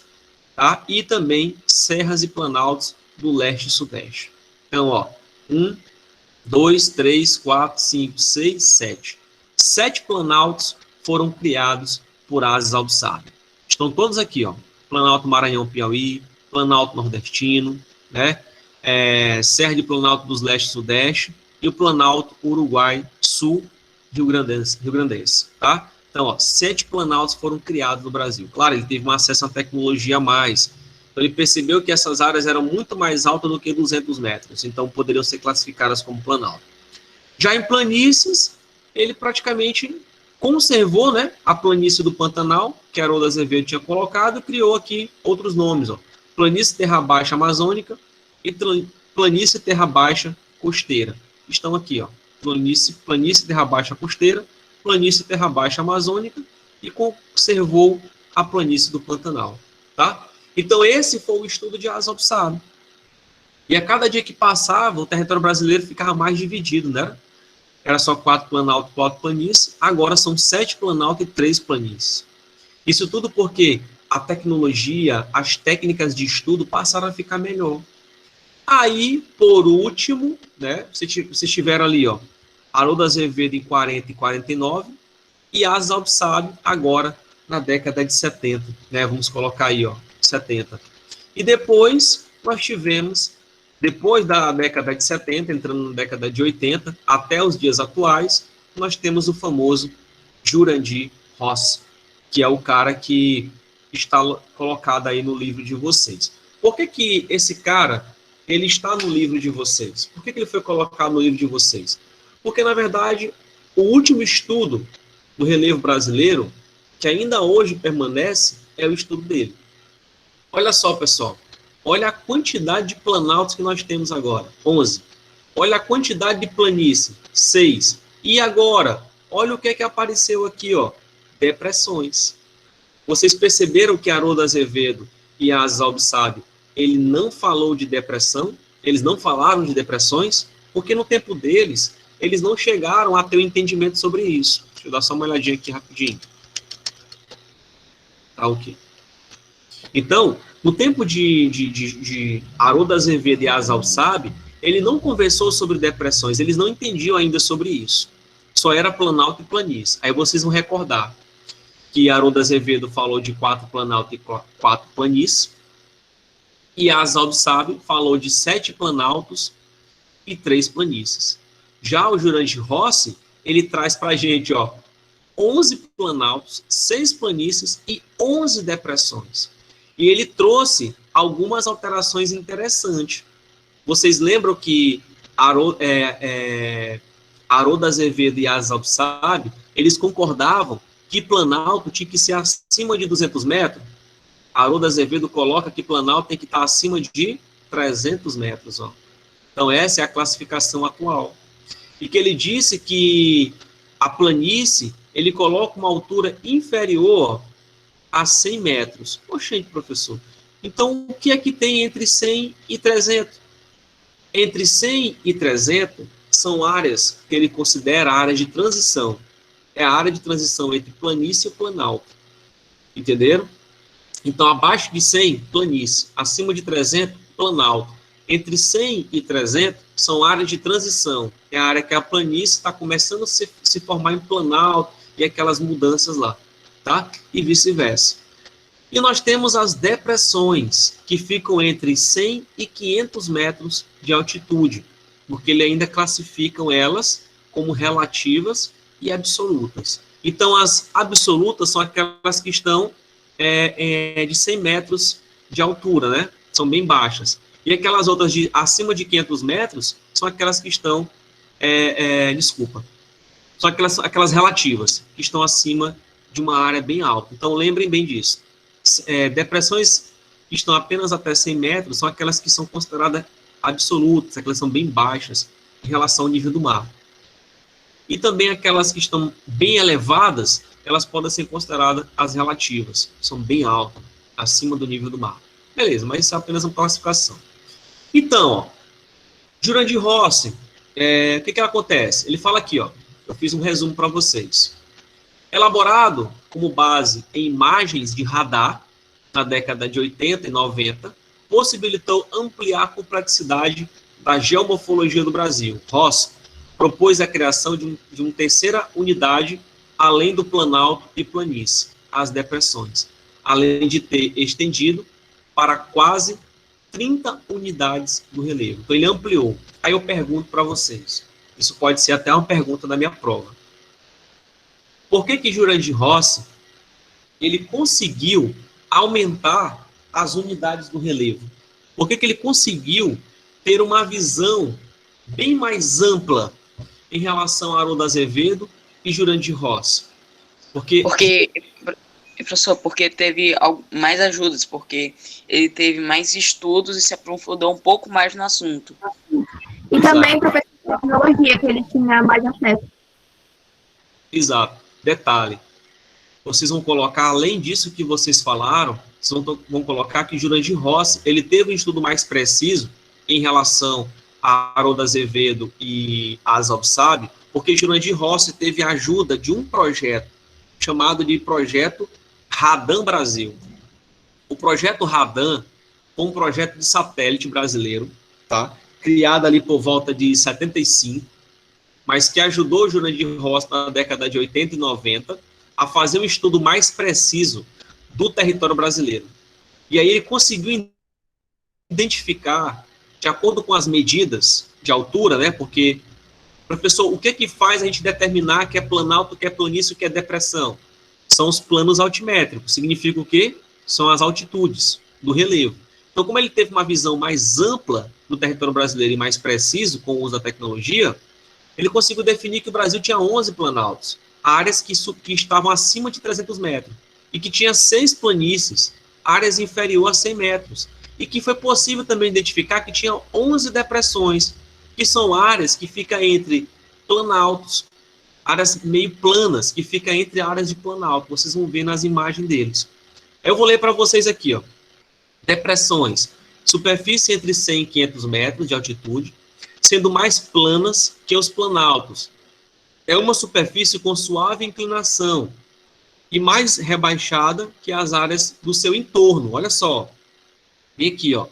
[SPEAKER 1] tá? E também serras e planaltos do leste e sudeste. Então, ó, 1, 2, 3, 4, 5, 6, 7. 7 planaltos foram criados por ASALBSAB. Estão todos aqui, ó. Planalto Maranhão-Piauí, planalto nordestino, né? Serra de planalto dos leste e sudeste e o planalto Uruguai-Sul, rio-grandense, tá? Então, ó, 7 planaltos foram criados no Brasil. Claro, ele teve um acesso à tecnologia a mais. Então, ele percebeu que essas áreas eram muito mais altas do que 200 metros. Então, poderiam ser classificadas como planalto. Já em planícies, ele praticamente conservou, né, a planície do Pantanal, que Haroldo Azevedo tinha colocado, e criou aqui outros nomes. Ó. Planície Terra Baixa Amazônica e Planície Terra Baixa Costeira. Estão aqui, ó. Planície Terra Baixa Costeira, Planície Terra Baixa Amazônica e conservou a planície do Pantanal, tá? Então, esse foi o estudo de ASALBSAB. E a cada dia que passava, o território brasileiro ficava mais dividido, né? Era só 4 planaltos, 4 planícies, agora são 7 planaltos e 3 planícies. Isso tudo porque a tecnologia, as técnicas de estudo passaram a ficar melhor. Aí, por último, né, vocês tiveram ali, ó, Haroldo Azevedo em 40 e 49, e ASALBSAB agora na década de 70, né, vamos colocar aí, ó, 70. E depois nós tivemos, depois da década de 70, entrando na década de 80, até os dias atuais, nós temos o famoso Jurandir Rossi, que é o cara que está colocado aí no livro de vocês. Por que que esse cara, ele está no livro de vocês? Por que que ele foi colocado no livro de vocês? Porque, na verdade, o último estudo do relevo brasileiro que ainda hoje permanece é o estudo dele. Olha só, pessoal. Olha a quantidade de planaltos que nós temos agora. 11. Olha a quantidade de planície. 6. E agora? Olha o que é que apareceu aqui, ó. Depressões. Vocês perceberam que Haroldo Azevedo e Asis Albisabe, ele não falou de depressão? Eles não falaram de depressões? Porque no tempo deles, eles não chegaram a ter um entendimento sobre isso. Deixa eu dar só uma olhadinha aqui rapidinho. Tá, ok. Então, no tempo de Haroldo Azevedo e Asis Albisabe, ele não conversou sobre depressões, eles não entendiam ainda sobre isso. Só era planalto e planície. Aí vocês vão recordar que Haroldo Azevedo falou de 4 planalto e 4 planícies, e Asis Albisabe falou de 7 planaltos e 3 planícies. Já o Jurandir Rossi, ele traz para a gente, ó, 11 planaltos, 6 planícies e 11 depressões. E ele trouxe algumas alterações interessantes. Vocês lembram que Haroldo Azevedo e Asis Albisabe, eles concordavam que planalto tinha que ser acima de 200 metros? Haroldo Azevedo coloca que planalto tem que estar acima de 300 metros. Ó. Então, essa é a classificação atual. E que ele disse que a planície, ele coloca uma altura inferior a 100 metros. Poxa, professor, então o que é que tem entre 100 e 300? Entre 100 e 300 são áreas que ele considera áreas de transição. É a área de transição entre planície e planalto. Entenderam? Então, abaixo de 100, planície. Acima de 300, planalto. Entre 100 e 300 são áreas de transição. É a área que a planície está começando a se formar em planalto e aquelas mudanças lá. Tá? E vice-versa. E nós temos as depressões, que ficam entre 100 e 500 metros de altitude, porque ele ainda classificam elas como relativas e absolutas. Então, as absolutas são aquelas que estão de 100 metros de altura, né? São bem baixas. E aquelas outras de acima de 500 metros são aquelas que estão, são aquelas relativas, que estão acima de uma área bem alta. Então, lembrem bem disso. Depressões que estão apenas até 100 metros são aquelas que são consideradas absolutas, aquelas que são bem baixas em relação ao nível do mar. E também aquelas que estão bem elevadas, elas podem ser consideradas as relativas, são bem altas, acima do nível do mar. Beleza, mas isso é apenas uma classificação. Então, ó, Jurandir Rossi, o que acontece? Ele fala aqui, ó, eu fiz um resumo para vocês. Elaborado como base em imagens de radar, na década de 80 e 90, possibilitou ampliar a complexidade da geomorfologia do Brasil. Rossi propôs a criação de uma terceira unidade, além do planalto e planície, as depressões, além de ter estendido para quase 30 unidades do relevo. Então, ele ampliou. Aí eu pergunto para vocês, isso pode ser até uma pergunta da minha prova. Por que Jurandir Rossi, ele conseguiu aumentar as unidades do relevo? Por que ele conseguiu ter uma visão bem mais ampla em relação a Haroldo Azevedo e Jurandir Rossi?
[SPEAKER 3] Professor, porque teve mais ajudas, porque ele teve mais estudos e se aprofundou um pouco mais no assunto.
[SPEAKER 2] E também, professor, a tecnologia, que ele tinha mais acesso.
[SPEAKER 1] Exato. Detalhe, vocês vão colocar, além disso que vocês falaram, vocês vão colocar que Jurandir Rossi, ele teve um estudo mais preciso em relação a Haroldo Azevedo e Asis Albisabe, porque Jurandir Rossi teve a ajuda de um projeto chamado de Projeto Radan Brasil. O Projeto Radan foi um projeto de satélite brasileiro, tá? Criado ali por volta de 75, mas que ajudou Jurandir Rossi na década de 80 e 90 a fazer um estudo mais preciso do território brasileiro. E aí ele conseguiu identificar, de acordo com as medidas de altura, né? Porque, professor, o que faz a gente determinar que é planalto, que é planície, que é depressão? São os planos altimétricos. Significa o quê? São as altitudes do relevo. Então, como ele teve uma visão mais ampla do território brasileiro e mais preciso com o uso da tecnologia, ele conseguiu definir que o Brasil tinha 11 planaltos. áreas que estavam acima de 300 metros, e que tinha 6 planícies, áreas inferiores a 100 metros, e que foi possível também identificar que tinha 11 depressões, que são áreas que ficam entre planaltos, áreas meio planas, que ficam entre áreas de planalto, vocês vão ver nas imagens deles. Eu vou ler para vocês aqui, ó. Depressões, superfície entre 100 e 500 metros de altitude, sendo mais planas que os planaltos. É uma superfície com suave inclinação e mais rebaixada que as áreas do seu entorno. Olha só, vem aqui, ó.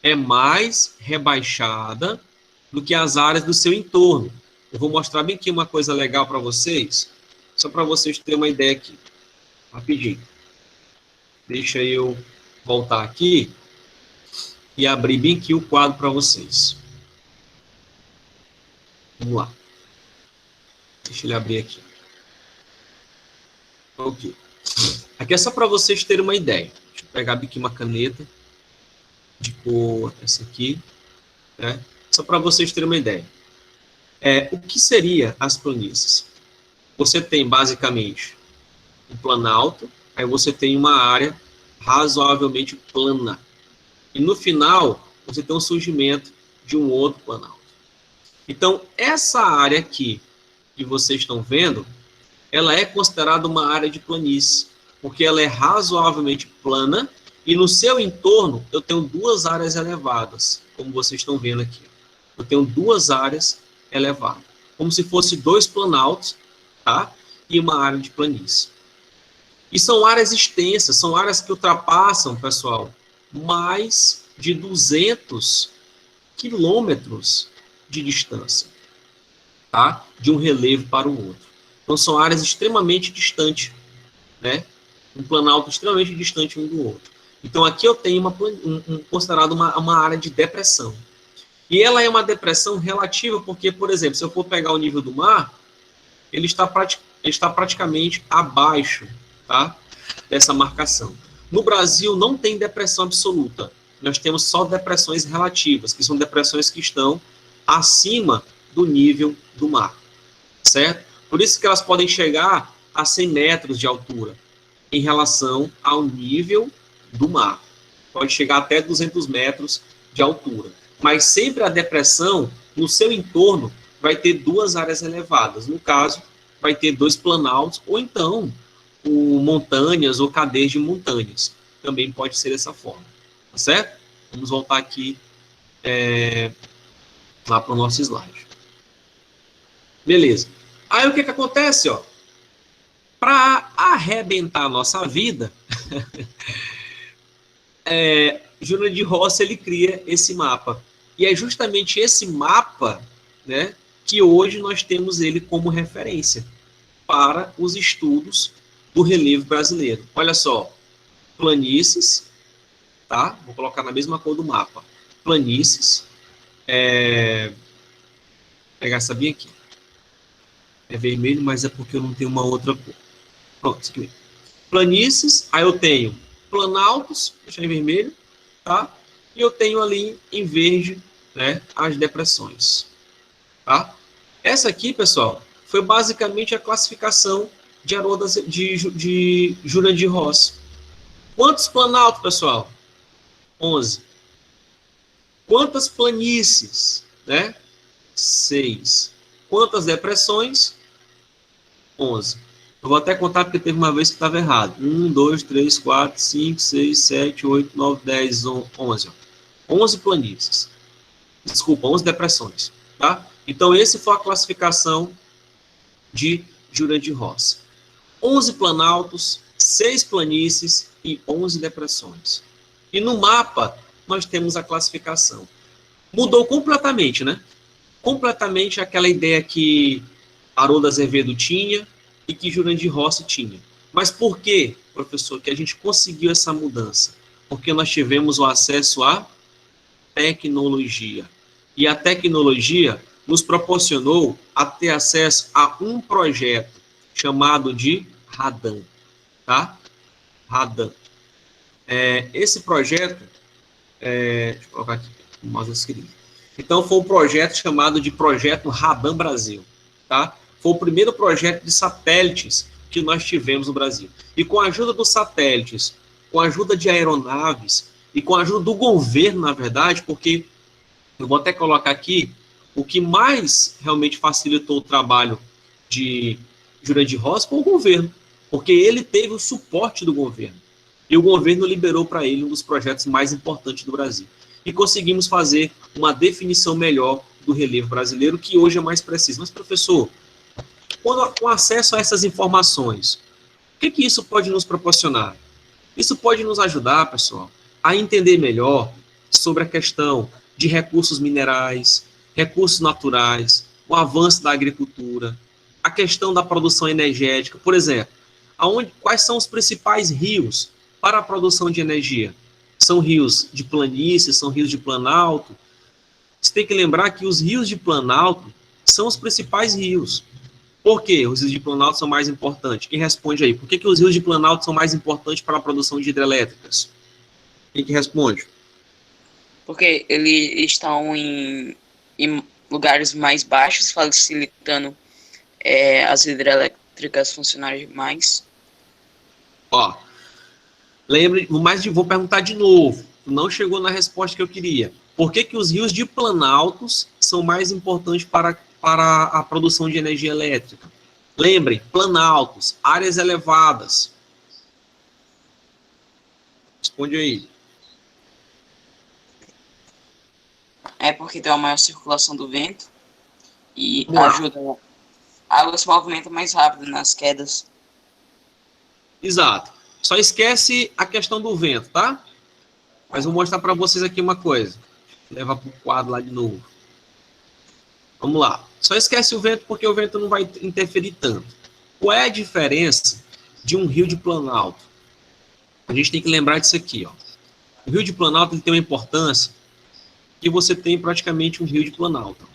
[SPEAKER 1] É mais rebaixada do que as áreas do seu entorno. Eu vou mostrar bem aqui uma coisa legal para vocês, só para vocês terem uma ideia aqui, rapidinho. Deixa eu voltar aqui e abrir bem aqui o quadro para vocês. Vamos lá. Deixa ele abrir aqui. Ok. Aqui é só para vocês terem uma ideia. Deixa eu pegar aqui uma caneta de cor, essa aqui, né? Só para vocês terem uma ideia. O que seria as planícies? Você tem basicamente um planalto, aí você tem uma área razoavelmente plana. E no final, você tem um surgimento de um outro planalto. Então, essa área aqui que vocês estão vendo, ela é considerada uma área de planície, porque ela é razoavelmente plana e no seu entorno eu tenho duas áreas elevadas, como vocês estão vendo aqui. Eu tenho duas áreas elevadas, como se fosse dois planaltos, tá? E uma área de planície. E são áreas extensas, são áreas que ultrapassam, pessoal, mais de 200 quilômetros de distância, tá? De um relevo para o outro. Então, são áreas extremamente distantes, né? Um planalto extremamente distante um do outro. Então, aqui eu tenho considerado uma área de depressão. E ela é uma depressão relativa porque, por exemplo, se eu for pegar o nível do mar, ele está praticamente abaixo, tá? Dessa marcação. No Brasil, não tem depressão absoluta. Nós temos só depressões relativas, que são depressões que estão acima do nível do mar, certo? Por isso que elas podem chegar a 100 metros de altura em relação ao nível do mar. Pode chegar até 200 metros de altura. Mas sempre a depressão, no seu entorno, vai ter duas áreas elevadas. No caso, vai ter dois planaltos, ou então montanhas ou cadeias de montanhas. Também pode ser dessa forma. Tá certo? Vamos voltar aqui lá para o nosso slide. Beleza. Aí o que acontece, ó? Para arrebentar a nossa vida, Júnior de Rossi, ele cria esse mapa. E é justamente esse mapa, né, que hoje nós temos ele como referência para os estudos do relevo brasileiro. Olha só, planícies, tá? Vou colocar na mesma cor do mapa. Planícies, vou pegar essa bem aqui. É vermelho, mas é porque eu não tenho uma outra cor. Pronto, isso aqui. Planícies, aí eu tenho planaltos, deixar em vermelho, tá? E eu tenho ali em verde, né, as depressões, tá? Essa aqui, pessoal, foi basicamente a classificação de Haroldas de Júnior de Rossi. Quantos planaltos, pessoal? 11. Quantas planícies, né? 6. Quantas depressões? 11. Eu vou até contar porque teve uma vez que estava errado. 1, 2, 3, 4, 5, 6, 7, 8, 9, 10, 11. 11 planícies. Desculpa, 11 depressões. Tá? Então, essa foi a classificação de Júnior de Rossi. 11 planaltos, 6 planícies e 11 depressões. E no mapa, nós temos a classificação. Mudou completamente, né? Completamente aquela ideia que Haroldo Azevedo tinha e que Júnior de Rossi tinha. Mas por que, professor, que a gente conseguiu essa mudança? Porque nós tivemos o acesso à tecnologia. E a tecnologia nos proporcionou a ter acesso a um projeto chamado de Radan. Tá? Radan. Esse projeto, deixa eu colocar aqui, mais escrito. Então, foi um projeto chamado de Projeto Radan Brasil. Tá? Foi o primeiro projeto de satélites que nós tivemos no Brasil. E com a ajuda dos satélites, com a ajuda de aeronaves e com a ajuda do governo, na verdade, porque eu vou até colocar aqui o que mais realmente facilitou o trabalho de Jurandir Rossi foi o governo, porque ele teve o suporte do governo. E o governo liberou para ele um dos projetos mais importantes do Brasil. E conseguimos fazer uma definição melhor do relevo brasileiro, que hoje é mais preciso. Mas, professor, com acesso a essas informações, o que isso pode nos proporcionar? Isso pode nos ajudar, pessoal, a entender melhor sobre a questão de recursos minerais, recursos naturais, o avanço da agricultura, a questão da produção energética. Por exemplo, quais são os principais rios para a produção de energia? São rios de planície, são rios de planalto. Você tem que lembrar que os rios de planalto são os principais rios. Por que os rios de planalto são mais importantes? Quem responde aí? Por que os rios de planalto são mais importantes para a produção de hidrelétricas? Quem que responde?
[SPEAKER 3] Porque eles estão em lugares mais baixos, facilitando as hidrelétricas funcionarem mais.
[SPEAKER 1] Ó, lembre, vou perguntar de novo. Não chegou na resposta que eu queria. Por que os rios de planaltos são mais importantes para a produção de energia elétrica? Lembre, planaltos, áreas elevadas. Responde aí.
[SPEAKER 3] É porque tem uma maior circulação do vento e ajuda a água se movimenta mais rápido nas quedas.
[SPEAKER 1] Exato. Só esquece a questão do vento, tá? Mas vou mostrar para vocês aqui uma coisa. Vou levar para o quadro lá de novo. Vamos lá. Só esquece o vento porque o vento não vai interferir tanto. Qual é a diferença de um rio de planalto? A gente tem que lembrar disso aqui, ó. O rio de planalto ele tem uma importância que você tem praticamente um rio de planalto.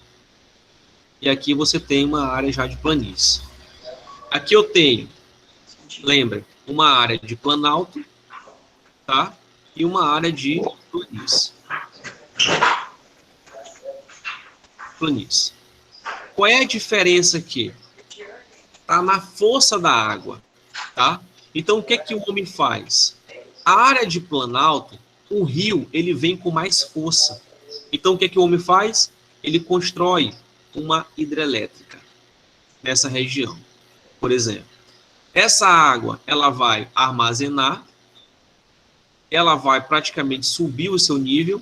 [SPEAKER 1] E aqui você tem uma área já de planície. Aqui eu tenho, lembra, uma área de planalto, tá? E uma área de planície. Planície. Qual é a diferença aqui? Tá na força da água, tá? Então, o que é que o homem faz? A área de planalto, o rio, ele vem com mais força. Então, o que é que o homem faz? Ele constrói uma hidrelétrica nessa região, por exemplo. Essa água, ela vai armazenar, ela vai praticamente subir o seu nível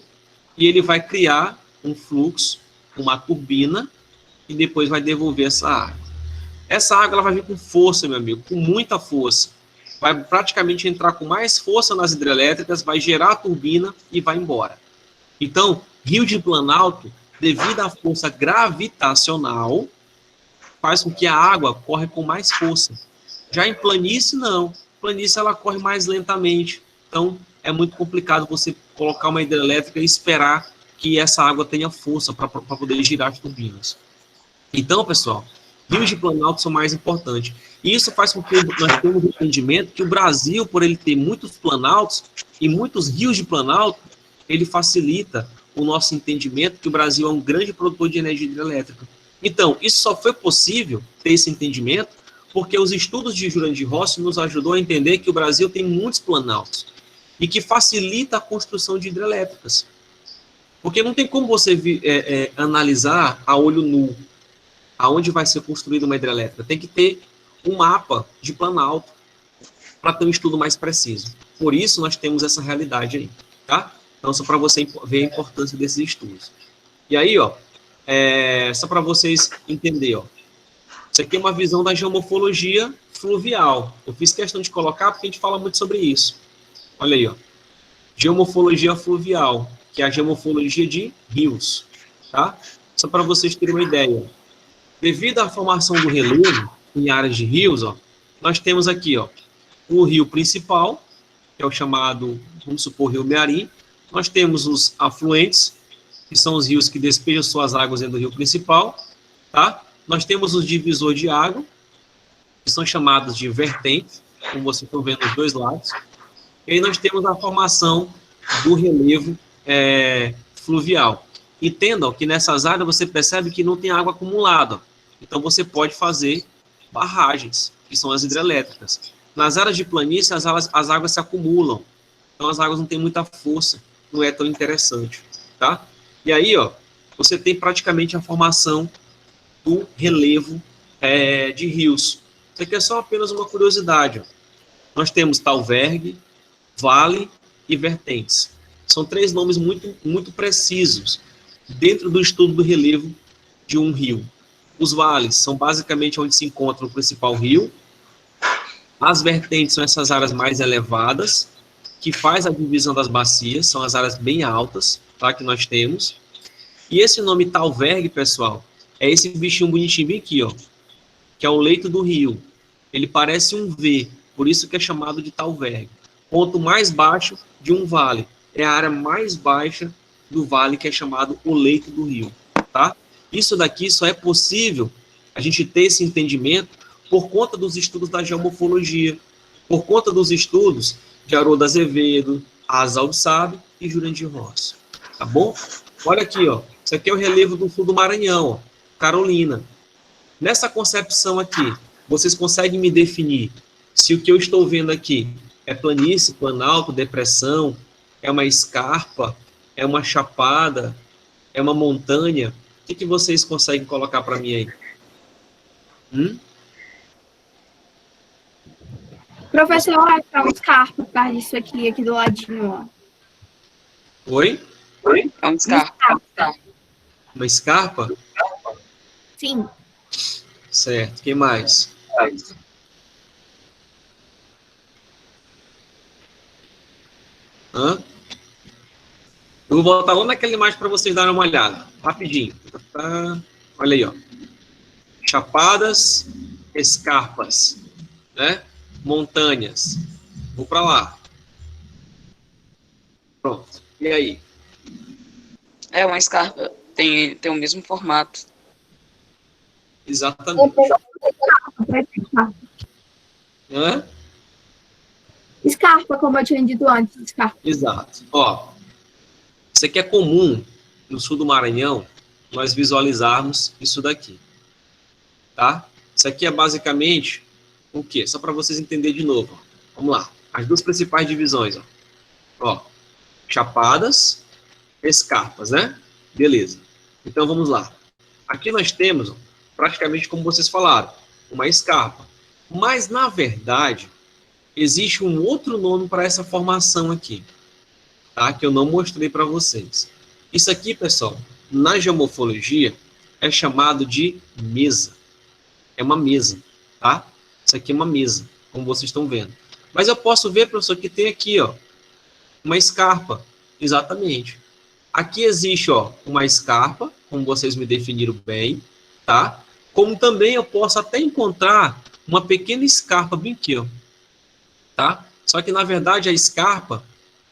[SPEAKER 1] e ele vai criar um fluxo, uma turbina, e depois vai devolver essa água. Essa água ela vai vir com força, meu amigo, com muita força. Vai praticamente entrar com mais força nas hidrelétricas, vai gerar a turbina e vai embora. Então, rio de planalto, devido à força gravitacional, faz com que a água corre com mais força. Já em planície, não. Planície, ela corre mais lentamente. Então, é muito complicado você colocar uma hidrelétrica e esperar que essa água tenha força para poder girar as turbinas. Então, pessoal, rios de planalto são mais importantes. E isso faz com que nós tenhamos um entendimento que o Brasil, por ele ter muitos planaltos e muitos rios de planalto, ele facilita o nosso entendimento que o Brasil é um grande produtor de energia hidrelétrica. Então, isso só foi possível ter esse entendimento porque os estudos de Jurandir Rossi nos ajudou a entender que o Brasil tem muitos planaltos e que facilita a construção de hidrelétricas. Porque não tem como você analisar a olho nu aonde vai ser construída uma hidrelétrica. Tem que ter um mapa de planalto para ter um estudo mais preciso. Por isso, nós temos essa realidade aí, tá? Então, só para você ver a importância desses estudos. E aí, ó, só para vocês entenderem, ó, isso aqui é uma visão da geomorfologia fluvial. Eu fiz questão de colocar porque a gente fala muito sobre isso. Olha aí, ó, geomorfologia fluvial, que é a geomorfologia de rios, tá? Só para vocês terem uma ideia. Devido à formação do relevo em áreas de rios, ó, nós temos aqui, ó, o rio principal, que é o chamado, vamos supor, rio Mearim. Nós temos os afluentes, que são os rios que despejam suas águas dentro do rio principal, tá? Nós temos os divisores de água, que são chamados de vertentes, como vocês estão vendo dos dois lados. E aí nós temos a formação do relevo fluvial. Entendam que nessas áreas você percebe que não tem água acumulada. Então, você pode fazer barragens, que são as hidrelétricas. Nas áreas de planície, as águas se acumulam. Então, as águas não têm muita força, não é tão interessante, tá? E aí, ó, você tem praticamente a formação do relevo de rios. Isso aqui é só apenas uma curiosidade, ó. Nós temos talvergue, vale e vertentes. São 3 nomes muito precisos dentro do estudo do relevo de um rio. Os vales são basicamente onde se encontra o principal rio. As vertentes são essas áreas mais elevadas, que faz a divisão das bacias, são as áreas bem altas, tá, que nós temos. E esse nome talvergue, pessoal, é esse bichinho bonitinho bem aqui, ó, que é o leito do rio. Ele parece um V, por isso que é chamado de talvergue. Ponto mais baixo de um vale. É a área mais baixa do vale, que é chamado o leito do rio, tá? Isso daqui só é possível a gente ter esse entendimento por conta dos estudos da geomorfologia, por conta dos estudos de Haroldo Azevedo, Asaldo Sábio e Jurandir Rossi, tá bom? Olha aqui, ó. Isso aqui é o relevo do sul do Maranhão, ó, Carolina. Nessa concepção aqui, vocês conseguem me definir se o que eu estou vendo aqui é planície, planalto, depressão, é uma escarpa, é uma chapada, é uma montanha? O que vocês conseguem colocar para mim aí?
[SPEAKER 2] Professor, eu acho que é um escarpa por causa disso aqui do ladinho, ó.
[SPEAKER 1] Oi?
[SPEAKER 3] É um escarpa.
[SPEAKER 1] Uma escarpa?
[SPEAKER 2] Sim.
[SPEAKER 1] Certo. Quem mais? Hã? Eu vou voltar lá naquela imagem para vocês darem uma olhada. Rapidinho. Olha aí, ó. Chapadas, escarpas, né? Montanhas. Vou para lá. Pronto. E aí?
[SPEAKER 3] É uma escarpa. Tem o mesmo formato.
[SPEAKER 1] Exatamente. Hã?
[SPEAKER 2] Escarpa, como eu tinha dito antes. Escarpa.
[SPEAKER 1] Exato. Ó, isso aqui é comum no sul do Maranhão, nós visualizarmos isso daqui. Tá? Isso aqui é basicamente o quê? Só para vocês entenderem de novo. Ó. Vamos lá. As 2 principais divisões. Ó, chapadas, escarpas, né? Beleza. Então, vamos lá. Aqui nós temos, ó, praticamente como vocês falaram, uma escarpa. Mas, na verdade, existe um outro nome para essa formação aqui, tá? Que eu não mostrei para vocês. Isso aqui, pessoal, na geomorfologia, é chamado de mesa. É uma mesa, tá? Isso aqui é uma mesa, como vocês estão vendo. Mas eu posso ver, professor, que tem aqui, ó, uma escarpa. Exatamente. Aqui existe, ó, uma escarpa, como vocês me definiram bem, tá? Como também eu posso até encontrar uma pequena escarpa bem aqui, ó. Tá? Só que, na verdade, a escarpa,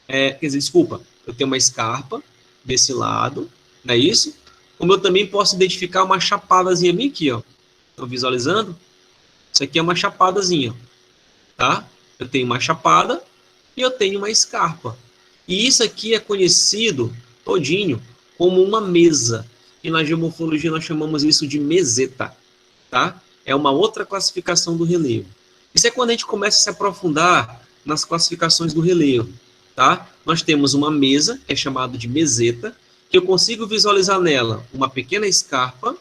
[SPEAKER 1] quer dizer, desculpa, eu tenho uma escarpa desse lado, não é isso? Como eu também posso identificar uma chapadazinha bem aqui, ó. Estão visualizando? Isso aqui é uma chapadazinha, tá? Eu tenho uma chapada e eu tenho uma escarpa. E isso aqui é conhecido, todinho, como uma mesa. E na geomorfologia nós chamamos isso de meseta, tá? É uma outra classificação do relevo. Isso é quando a gente começa a se aprofundar nas classificações do relevo, tá? Nós temos uma mesa, que é chamada de meseta, que eu consigo visualizar nela uma pequena escarpa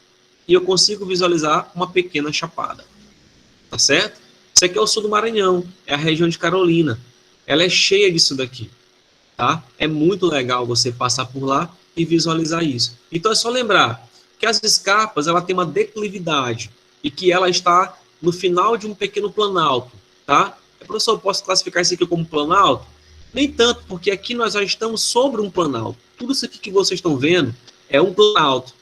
[SPEAKER 1] e eu consigo visualizar uma pequena chapada, tá certo? Isso aqui é o sul do Maranhão, é a região de Carolina. Ela é cheia disso daqui, tá? É muito legal você passar por lá e visualizar isso. Então é só lembrar que as escarpas, ela tem uma declividade e que ela está no final de um pequeno planalto, tá? Professor, eu posso classificar isso aqui como planalto? Nem tanto, porque aqui nós já estamos sobre um planalto. Tudo isso aqui que vocês estão vendo é um planalto.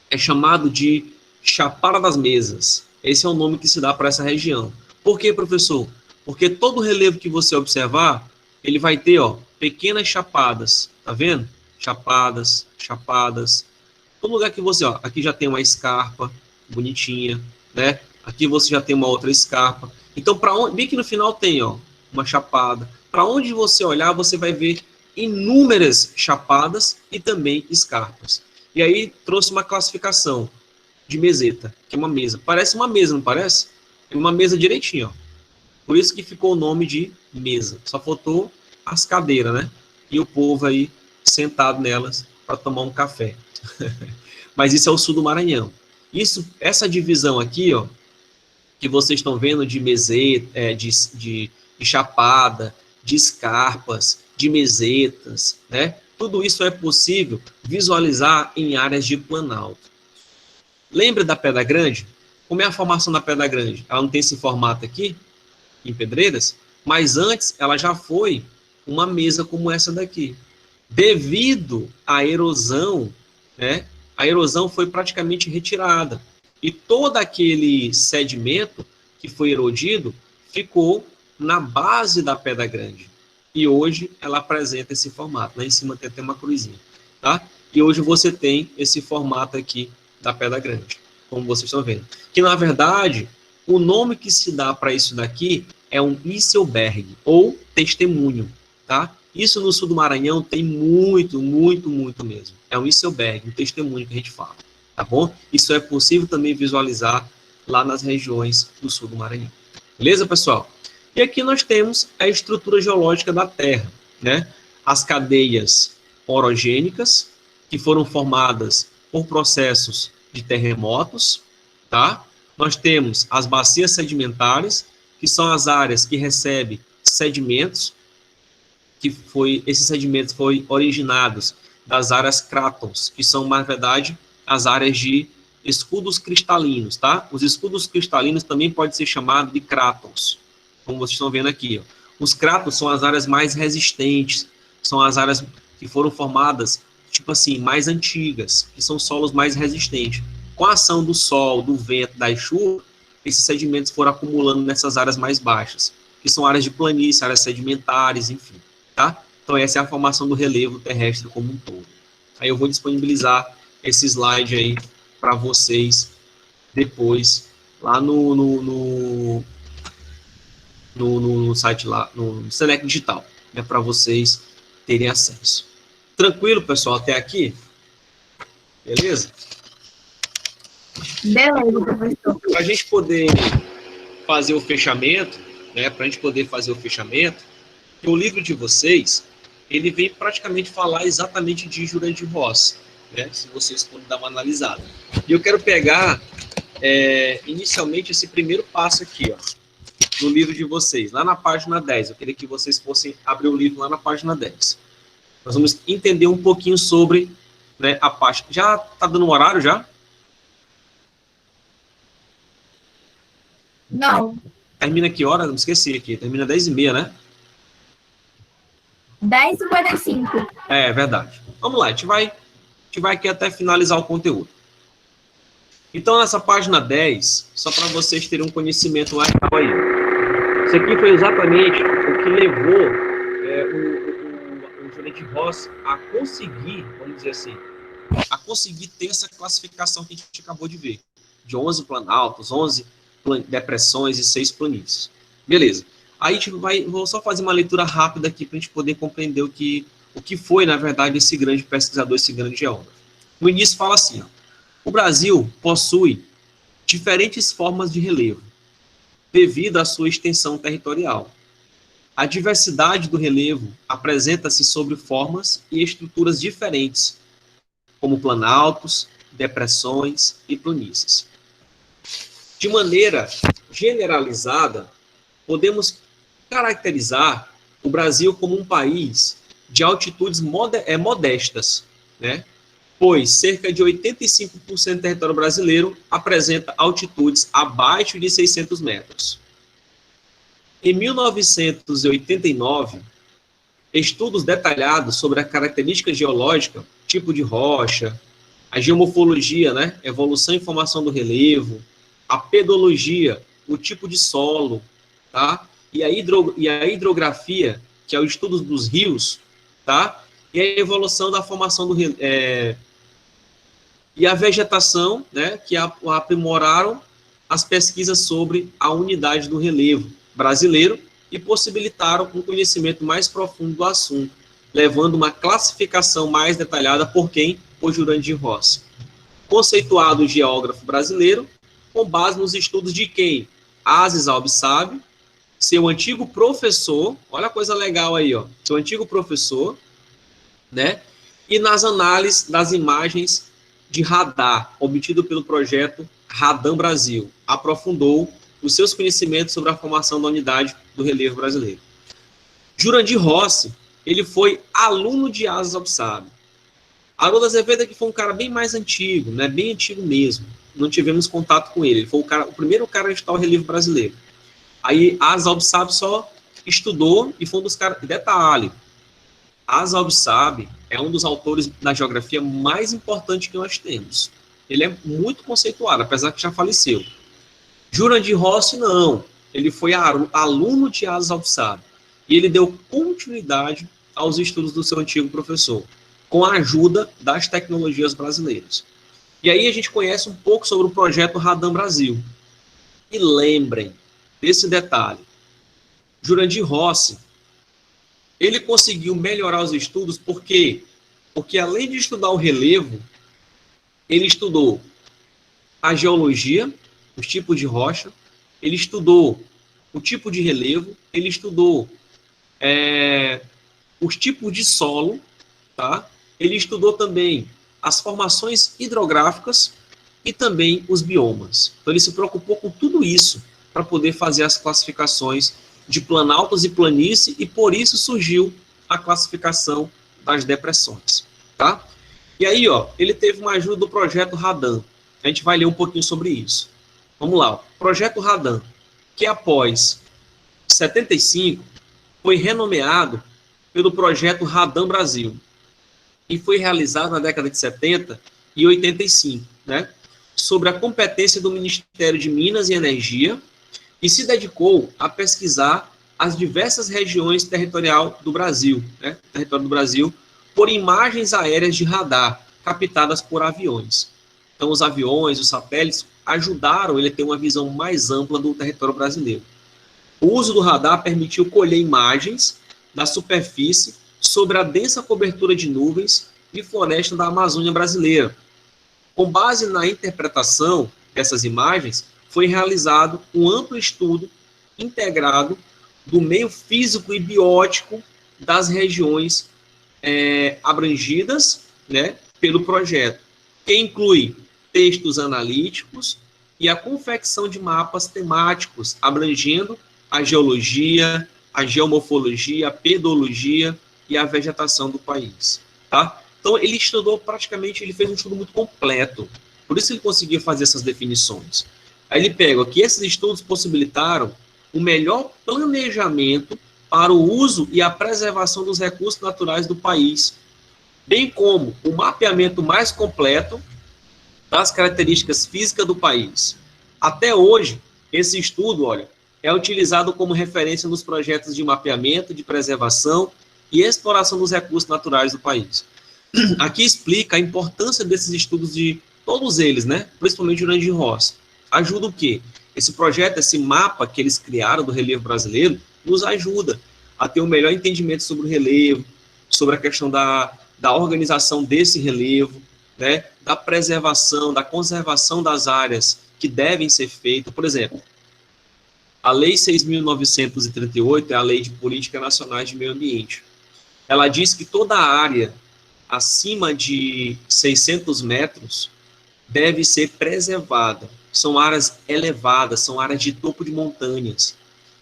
[SPEAKER 1] É chamado de Chapada das Mesas. Esse é o nome que se dá para essa região. Por quê, professor? Porque todo relevo que você observar, ele vai ter, ó, pequenas chapadas. Tá vendo? Chapadas, chapadas. Todo lugar que você, ó, aqui já tem uma escarpa bonitinha, né? Aqui você já tem uma outra escarpa. Então, para onde, bem que no final tem, ó, uma chapada. Para onde você olhar, você vai ver inúmeras chapadas e também escarpas. E aí trouxe uma classificação. de meseta, que é uma mesa. Parece uma mesa, não parece? É uma mesa direitinho, ó. Por isso que ficou o nome de mesa. Só faltou as cadeiras, né? E o povo aí sentado nelas para tomar um café. Mas isso é o sul do Maranhão. Essa divisão aqui, ó, que vocês estão vendo de meseta, de chapada, de escarpas, de mesetas, né? Tudo isso é possível visualizar em áreas de planalto. Lembra da Pedra Grande? Como é a formação da Pedra Grande? Ela não tem esse formato aqui, em Pedreiras, mas antes ela já foi uma mesa como essa daqui. Devido à erosão, né? A erosão foi praticamente retirada. E todo aquele sedimento que foi erodido ficou na base da Pedra Grande. E hoje ela apresenta esse formato. Lá em cima tem até uma cruzinha, tá? E hoje você tem esse formato aqui da Pedra Grande, como vocês estão vendo. Que, na verdade, o nome que se dá para isso daqui é um Isselberg, ou testemunho, tá? Isso no sul do Maranhão tem muito, muito, muito mesmo. É um Isselberg, um testemunho que a gente fala, tá bom? Isso é possível também visualizar lá nas regiões do sul do Maranhão. Beleza, pessoal? E aqui nós temos a estrutura geológica da Terra, né? As cadeias orogênicas, que foram formadas por processos de terremotos, tá? Nós temos as bacias sedimentares, que são as áreas que recebem sedimentos, esses sedimentos foram originados das áreas crátons, que são, na verdade, as áreas de escudos cristalinos, tá? Os escudos cristalinos também podem ser chamados de crátons, como vocês estão vendo aqui, ó. Os crátons são as áreas mais resistentes, são as áreas que foram formadas, tipo assim, mais antigas, que são solos mais resistentes. Com a ação do sol, do vento, da chuva, esses sedimentos foram acumulando nessas áreas mais baixas, que são áreas de planície, áreas sedimentares, enfim, tá? Então essa é a formação do relevo terrestre como um todo. Aí eu vou disponibilizar esse slide aí para vocês depois, lá no site lá, no Select Digital, né, para vocês terem acesso. Tranquilo, pessoal, até aqui? Beleza?
[SPEAKER 2] Beleza, professor.
[SPEAKER 1] Para a gente poder fazer o fechamento, né, o livro de vocês, ele vem praticamente falar exatamente de Jurandir Rossi, né, se vocês forem dar uma analisada. E eu quero pegar, inicialmente, esse primeiro passo aqui, ó, no livro de vocês, lá na página 10. Eu queria que vocês fossem abrir o livro lá na página 10. Nós vamos entender um pouquinho sobre, né, a página. Já está dando um horário, já?
[SPEAKER 2] Não.
[SPEAKER 1] Termina que hora? Não esqueci aqui. Termina 10h30, né?
[SPEAKER 2] 10h55.
[SPEAKER 1] É verdade. Vamos lá, a gente vai aqui até finalizar o conteúdo. Então, nessa página 10, só para vocês terem um conhecimento mais aí. Isso aqui foi exatamente o que levou o Jurandir Rossi a conseguir, vamos dizer assim, a conseguir ter essa classificação que a gente acabou de ver, de 11 planaltos, 11 depressões e 6 planícies. Beleza. Aí a gente vou só fazer uma leitura rápida aqui para a gente poder compreender o que foi, na verdade, esse grande pesquisador, esse grande geógrafo. No início fala assim, ó, o Brasil possui diferentes formas de relevo, devido à sua extensão territorial. A diversidade do relevo apresenta-se sobre formas e estruturas diferentes, como planaltos, depressões e planícies. De maneira generalizada, podemos caracterizar o Brasil como um país de altitudes modestas, né? Pois cerca de 85% do território brasileiro apresenta altitudes abaixo de 600 metros. Em 1989, estudos detalhados sobre a característica geológica, tipo de rocha, a geomorfologia, né, evolução e formação do relevo, a pedologia, o tipo de solo, tá? E a hidrografia, que é o estudo dos rios, tá? E a evolução da formação do e a vegetação, né, que aprimoraram as pesquisas sobre a unidade do relevo brasileiro e possibilitaram um conhecimento mais profundo do assunto, levando uma classificação mais detalhada por quem? Por Jurandir Rossi. conceituado geógrafo brasileiro, com base nos estudos de quem? Aziz Albisabe, seu antigo professor, olha a coisa legal aí, ó, seu antigo professor, né? E nas análises das imagens de radar, obtido pelo projeto Radam Brasil, aprofundou os seus conhecimentos sobre a formação da unidade do relevo brasileiro. Jurandir Rossi, ele foi aluno de Aziz Albisabe. Haroldo Azevedo que foi um cara bem mais antigo, né? Bem antigo mesmo. Não tivemos contato com ele. Ele foi o primeiro cara a estudar o relevo brasileiro. Aí Aziz Albisabe só estudou e foi um dos caras. Detalhe, Aziz Albisabe é um dos autores da geografia mais importantes que nós temos. Ele é muito conceituado, apesar que já faleceu. Jurandir Rossi, não. Ele foi aluno de Aziz Albisabe. E ele deu continuidade aos estudos do seu antigo professor, com a ajuda das tecnologias brasileiras. E aí a gente conhece um pouco sobre o projeto Radam Brasil. E lembrem desse detalhe. Jurandir Rossi, ele conseguiu melhorar os estudos, por quê? Porque além de estudar o relevo, ele estudou a geologia, os tipos de rocha, ele estudou o tipo de relevo, ele estudou os tipos de solo, tá? Ele estudou também as formações hidrográficas e também os biomas. Então ele se preocupou com tudo isso para poder fazer as classificações de planaltos e planície, e por isso surgiu a classificação das depressões, tá? E aí, ó, ele teve uma ajuda do projeto Radam. A gente vai ler um pouquinho sobre isso. Vamos lá, o projeto Radam, que após 75 foi renomeado pelo projeto Radam Brasil e foi realizado na década de 70 e 85, né? Sobre a competência do Ministério de Minas e Energia, e se dedicou a pesquisar as diversas regiões territorial do Brasil, né? Território do Brasil, por imagens aéreas de radar captadas por aviões. Então, os aviões, os satélites, ajudaram ele a ter uma visão mais ampla do território brasileiro. O uso do radar permitiu colher imagens da superfície sobre a densa cobertura de nuvens e floresta da Amazônia brasileira. Com base na interpretação dessas imagens, foi realizado um amplo estudo integrado do meio físico e biótico das regiões abrangidas, né, pelo projeto, que inclui textos analíticos e a confecção de mapas temáticos abrangendo a geologia, a geomorfologia, a pedologia e a vegetação do país, tá? Então, ele estudou praticamente, ele fez um estudo muito completo, por isso ele conseguia fazer essas definições. Aí ele pega que esses estudos possibilitaram um melhor planejamento para o uso e a preservação dos recursos naturais do país, bem como o mapeamento mais completo das características físicas do país. Até hoje, esse estudo, olha, é utilizado como referência nos projetos de mapeamento, de preservação e exploração dos recursos naturais do país. Aqui explica a importância desses estudos de todos eles, né? Principalmente o Jurandir Rossi. Ajuda o quê? Esse projeto, esse mapa que eles criaram do relevo brasileiro, nos ajuda a ter um melhor entendimento sobre o relevo, sobre a questão da organização desse relevo, né? Da preservação, da conservação das áreas que devem ser feitas. Por exemplo, a Lei 6.938 é a Lei de Política Nacional de Meio Ambiente. Ela diz que toda área acima de 600 metros deve ser preservada. São áreas elevadas, são áreas de topo de montanhas.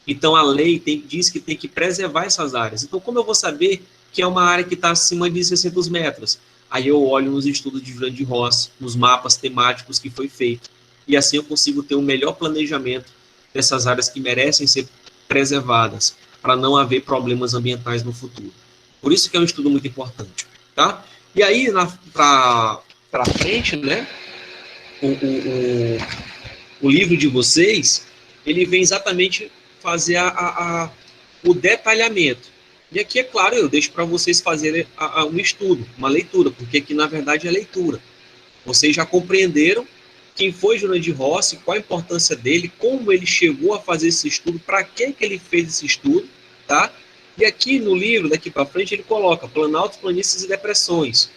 [SPEAKER 1] Então, a lei diz que tem que preservar essas áreas. Então, como eu vou saber que é uma área que está acima de 600 metros? Aí eu olho nos estudos de Jurandir Rossi, nos mapas temáticos que foi feito. E assim eu consigo ter um melhor planejamento dessas áreas que merecem ser preservadas, para não haver problemas ambientais no futuro. Por isso que é um estudo muito importante, tá? E aí, para frente, né, o livro de vocês, ele vem exatamente fazer o detalhamento. E aqui, é claro, eu deixo para vocês fazerem um estudo, uma leitura, porque aqui, na verdade, é leitura. Vocês já compreenderam quem foi Jurandir Rossi, qual a importância dele, como ele chegou a fazer esse estudo, para que ele fez esse estudo, tá? E aqui no livro, daqui para frente, ele coloca planaltos, planícies e depressões.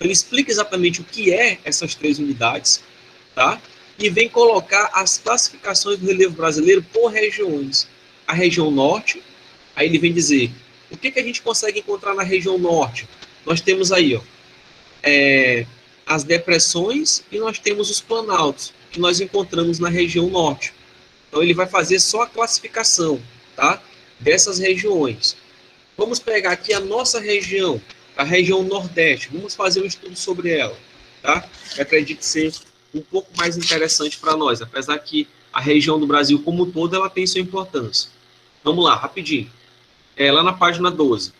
[SPEAKER 1] Ele explica exatamente o que é essas 3 unidades, tá? E vem colocar as classificações do relevo brasileiro por regiões. A região norte, aí ele vem dizer, o que a gente consegue encontrar na região norte? Nós temos aí, ó, as depressões e nós temos os planaltos, que nós encontramos na região norte. Então, ele vai fazer só a classificação, tá? Dessas regiões. Vamos pegar aqui a nossa região, a região nordeste. Vamos fazer um estudo sobre ela, tá? Eu acredito ser um pouco mais interessante para nós, apesar que a região do Brasil como um todo, ela tem sua importância. Vamos lá, rapidinho. Lá na página 12.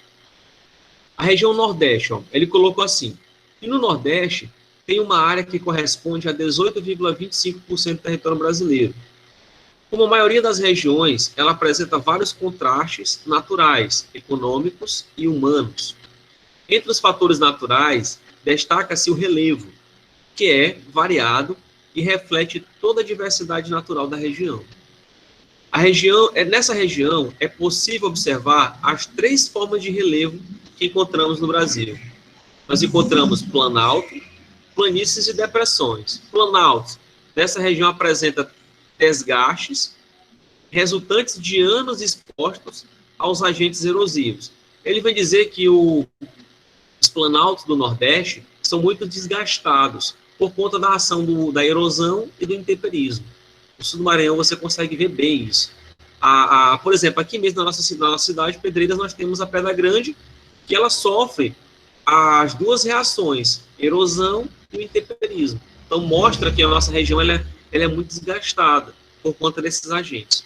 [SPEAKER 1] A região nordeste, ó, ele colocou assim, e no nordeste tem uma área que corresponde a 18,25% do território brasileiro. Como a maioria das regiões, ela apresenta vários contrastes naturais, econômicos e humanos. Entre os fatores naturais, destaca-se o relevo, que é variado e reflete toda a diversidade natural da região. Nessa região, é possível observar as 3 formas de relevo que encontramos no Brasil. Nós encontramos planalto, planícies e depressões. Planalto, nessa região apresenta desgastes resultantes de anos expostos aos agentes erosivos. Ele vai dizer que os planaltos do Nordeste são muito desgastados por conta da ação da erosão e do intemperismo. No sul do Maranhão você consegue ver bem isso. Por exemplo, aqui mesmo na nossa cidade, Pedreiras, nós temos a Pedra Grande, que ela sofre as 2 reações, erosão e o intemperismo. Então mostra que a nossa região ela é muito desgastada por conta desses agentes,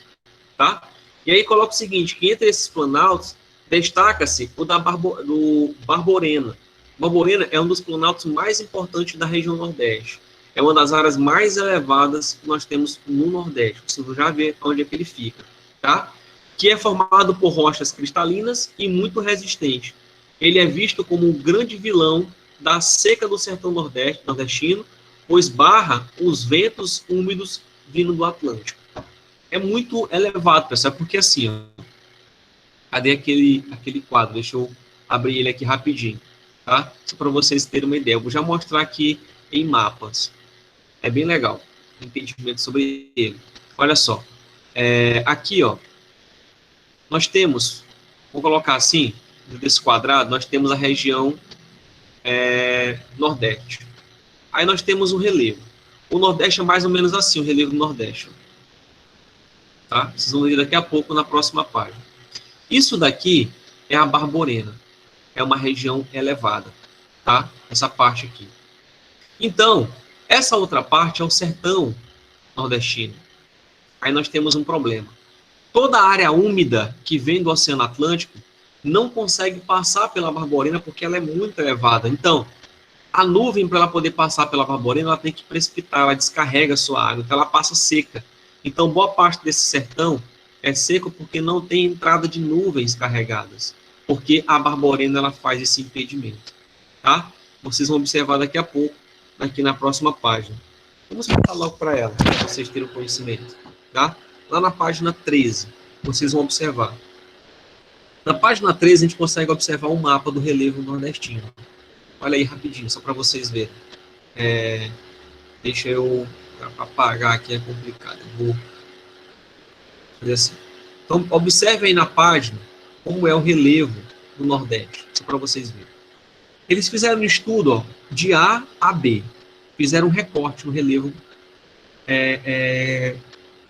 [SPEAKER 1] tá? E aí coloca o seguinte, que entre esses planaltos destaca-se o do Barborena. Barborena é um dos planaltos mais importantes da região Nordeste. É uma das áreas mais elevadas que nós temos no Nordeste. Você já vê onde é que ele fica, tá? Que é formado por rochas cristalinas e muito resistente. Ele é visto como um grande vilão da seca do sertão nordestino, pois barra os ventos úmidos vindo do Atlântico. É muito elevado, pessoal, porque assim, ó, cadê aquele quadro? Deixa eu abrir ele aqui rapidinho, tá? Só para vocês terem uma ideia. Eu vou já mostrar aqui em mapas. É bem legal o entendimento sobre ele. Olha só. Aqui, ó, nós temos, vou colocar assim, desse quadrado, nós temos a região Nordeste. Aí nós temos o relevo. O Nordeste é mais ou menos assim, o relevo do Nordeste. Tá? Vocês vão ver daqui a pouco na próxima página. Isso daqui é a Barborena. É uma região elevada. Tá? Essa parte aqui. Então, essa outra parte é o sertão nordestino. Aí nós temos um problema. Toda a área úmida que vem do Oceano Atlântico não consegue passar pela Barborena porque ela é muito elevada. Então, a nuvem, para ela poder passar pela Barborena, ela tem que precipitar, ela descarrega a sua água, então ela passa seca. Então, boa parte desse sertão é seco porque não tem entrada de nuvens carregadas, porque a Barborena ela faz esse impedimento. Tá? Vocês vão observar daqui a pouco, aqui na próxima página. Vamos passar logo para ela, para vocês terem o conhecimento. Tá? Lá na página 13, vocês vão observar. Na página 13, a gente consegue observar um mapa do relevo nordestino. Olha aí rapidinho, só para vocês verem. Deixa eu apagar aqui, é complicado. Eu vou fazer assim. Então, observe aí na página como é o relevo do Nordeste, só para vocês verem. Eles fizeram um estudo, ó, de A a B. Fizeram um recorte no relevo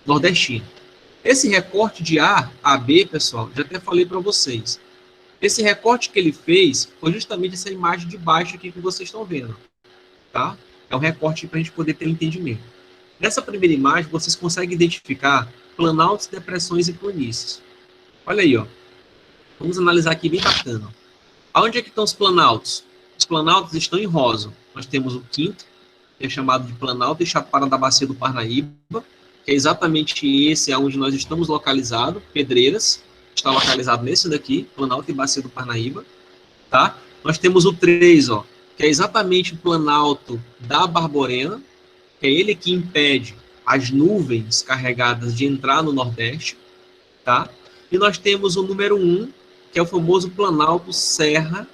[SPEAKER 1] nordestino. Esse recorte de A a B, pessoal, já até falei para vocês. Esse recorte que ele fez foi justamente essa imagem de baixo aqui que vocês estão vendo. Tá? É um recorte para a gente poder ter um entendimento. Nessa primeira imagem, vocês conseguem identificar planaltos, depressões e planícies. Olha aí, ó. Vamos analisar aqui bem bacana. Aonde é que estão os planaltos? Os planaltos estão em rosa. Nós temos o quinto, que é chamado de Planalto e Chapada da Bacia do Parnaíba, que é exatamente esse onde nós estamos localizados, Pedreiras, está localizado nesse daqui, Planalto e Bacia do Parnaíba, tá? Nós temos o 3, ó, que é exatamente o Planalto da Barborena, que é ele que impede as nuvens carregadas de entrar no Nordeste, tá? E nós temos o número 1, que é o famoso Planalto Serra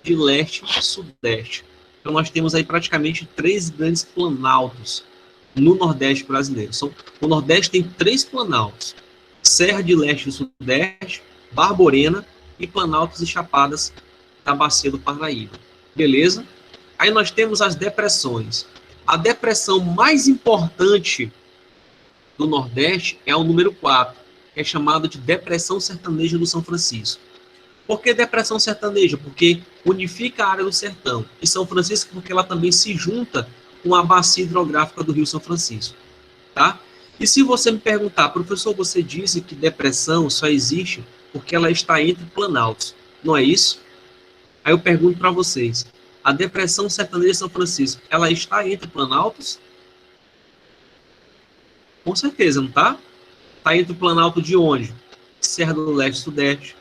[SPEAKER 1] de Leste e Sudeste. Então, nós temos aí praticamente 3 grandes planaltos no Nordeste brasileiro. O Nordeste tem 3 planaltos: Serra de Leste e Sudeste, Barborena e Planaltos e Chapadas da Bacia do Parnaíba. Beleza? Aí nós temos as depressões. A depressão mais importante do Nordeste é o número 4, que é chamado de Depressão Sertaneja do São Francisco. Por que depressão sertaneja? Porque unifica a área do sertão. E São Francisco, porque ela também se junta com a bacia hidrográfica do Rio São Francisco. Tá? E se você me perguntar, professor, você disse que depressão só existe porque ela está entre planaltos. Não é isso? Aí eu pergunto para vocês, a depressão sertaneja de São Francisco, ela está entre planaltos? Com certeza, não está? Está entre o planalto de onde? Serra do Leste e Sudeste.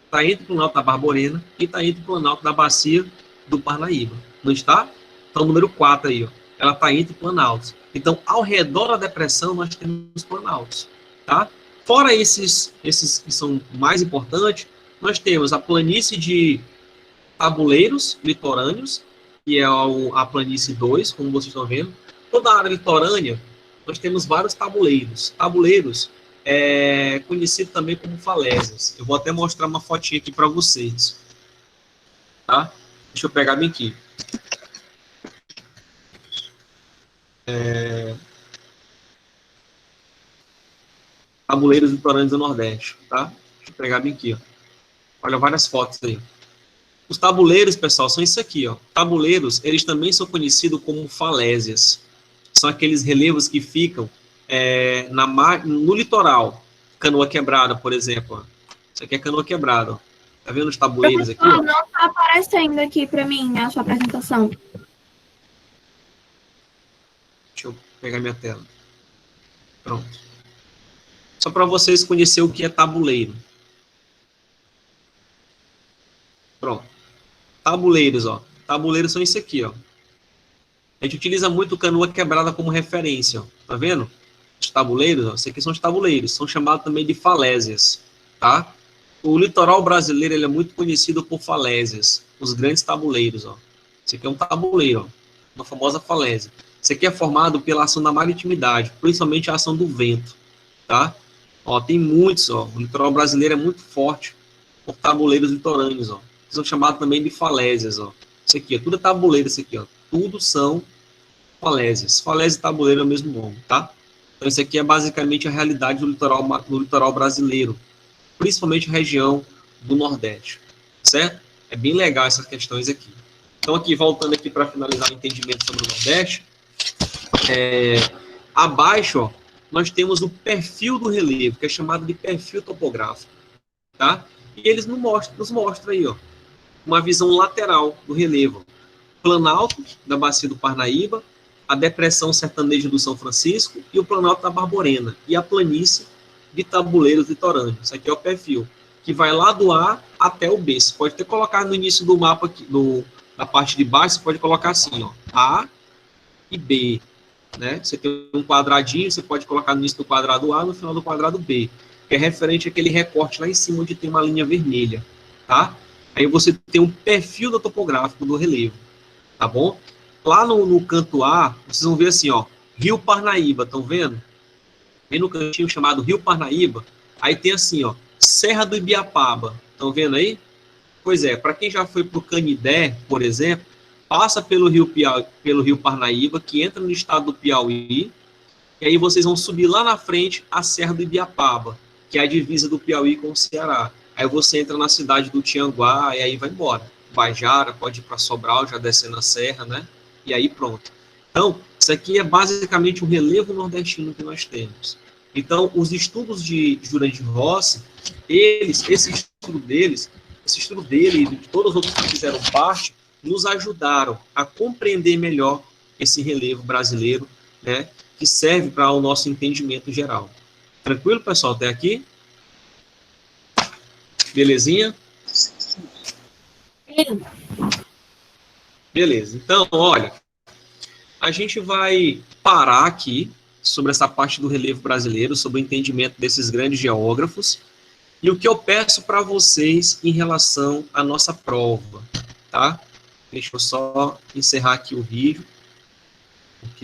[SPEAKER 1] Está entre o planalto da Barborena e está entre o planalto da Bacia do Parnaíba. Não está? Então, o número 4 aí, ó, ela está entre planaltos. Então, ao redor da depressão, nós temos planaltos. Tá? Fora esses que são mais importantes, nós temos a planície de tabuleiros litorâneos, que é a planície 2, como vocês estão vendo. Toda a área litorânea, nós temos vários tabuleiros. Tabuleiros é conhecido também como falésias. Eu vou até mostrar uma fotinha aqui para vocês. Tá? Deixa eu pegar bem aqui. Tabuleiros litorâneos do Nordeste. Tá? Deixa eu pegar bem aqui. Ó. Olha, várias fotos aí. Os tabuleiros, pessoal, são isso aqui. Ó. Tabuleiros, eles também são conhecidos como falésias. São aqueles relevos que ficam no litoral. Canoa Quebrada, por exemplo. Ó. Isso aqui é Canoa Quebrada. Ó. Tá vendo os tabuleiros aqui? Ó?
[SPEAKER 2] Não está aparecendo aqui para mim a sua apresentação.
[SPEAKER 1] Deixa eu pegar minha tela. Pronto. Só para vocês conhecerem o que é tabuleiro. Pronto. Tabuleiros, ó. Tabuleiros são isso aqui, ó. A gente utiliza muito Canoa Quebrada como referência, ó. Tá vendo? Os tabuleiros, ó. Isso aqui são os tabuleiros. São chamados também de falésias, tá? O litoral brasileiro, ele é muito conhecido por falésias. Os grandes tabuleiros, ó. Isso aqui é um tabuleiro, ó. Uma famosa falésia. Isso aqui é formado pela ação da maritimidade, principalmente a ação do vento, tá? Ó, tem muitos, ó. O litoral brasileiro é muito forte por tabuleiros litorâneos, ó. São chamados também de falésias, ó. Isso aqui, ó, tudo é tabuleiro, isso aqui, ó. Tudo são falésias. Falésia e tabuleiro é o mesmo nome, tá? Então, isso aqui é basicamente a realidade do litoral brasileiro, principalmente a região do Nordeste, certo? É bem legal essas questões aqui. Então, aqui, voltando aqui para finalizar o entendimento sobre o Nordeste, abaixo, ó, nós temos o perfil do relevo, que é chamado de perfil topográfico, tá? E eles nos mostram aí, ó, uma visão lateral do relevo. Planalto da Bacia do Parnaíba, a depressão sertaneja do São Francisco e o planalto da Barborena. E a planície de tabuleiros litorâneos. Isso aqui é o perfil, que vai lá do A até o B. Você pode ter colocado no início do mapa, aqui, na parte de baixo, você pode colocar assim, ó, A e B. Né? Você tem um quadradinho, você pode colocar no início do quadrado A, no final do quadrado B, que é referente àquele recorte lá em cima, onde tem uma linha vermelha. Tá? Aí você tem um perfil do topográfico do relevo, tá bom? Lá no canto A, vocês vão ver assim, ó, Rio Parnaíba, estão vendo? Tem no cantinho chamado Rio Parnaíba, aí tem assim, ó, Serra do Ibiapaba, estão vendo aí? Pois é, para quem já foi para o Canidé, por exemplo, passa pelo Rio Parnaíba, que entra no estado do Piauí, e aí vocês vão subir lá na frente a Serra do Ibiapaba, que é a divisa do Piauí com o Ceará. Aí você entra na cidade do Tianguá e aí vai embora. Guajara, pode ir para Sobral, já descendo a serra, né? E aí pronto. Então, isso aqui é basicamente o relevo nordestino que nós temos. Então, os estudos de Jurandir Rossi, esse estudo dele e de todos os outros que fizeram parte, nos ajudaram a compreender melhor esse relevo brasileiro, né? Que serve para o nosso entendimento geral. Tranquilo, pessoal? Até aqui? Belezinha?
[SPEAKER 2] Sim.
[SPEAKER 1] Beleza. Então, olha, a gente vai parar aqui sobre essa parte do relevo brasileiro, sobre o entendimento desses grandes geógrafos, e o que eu peço para vocês em relação à nossa prova, tá? Deixa eu só encerrar aqui o vídeo.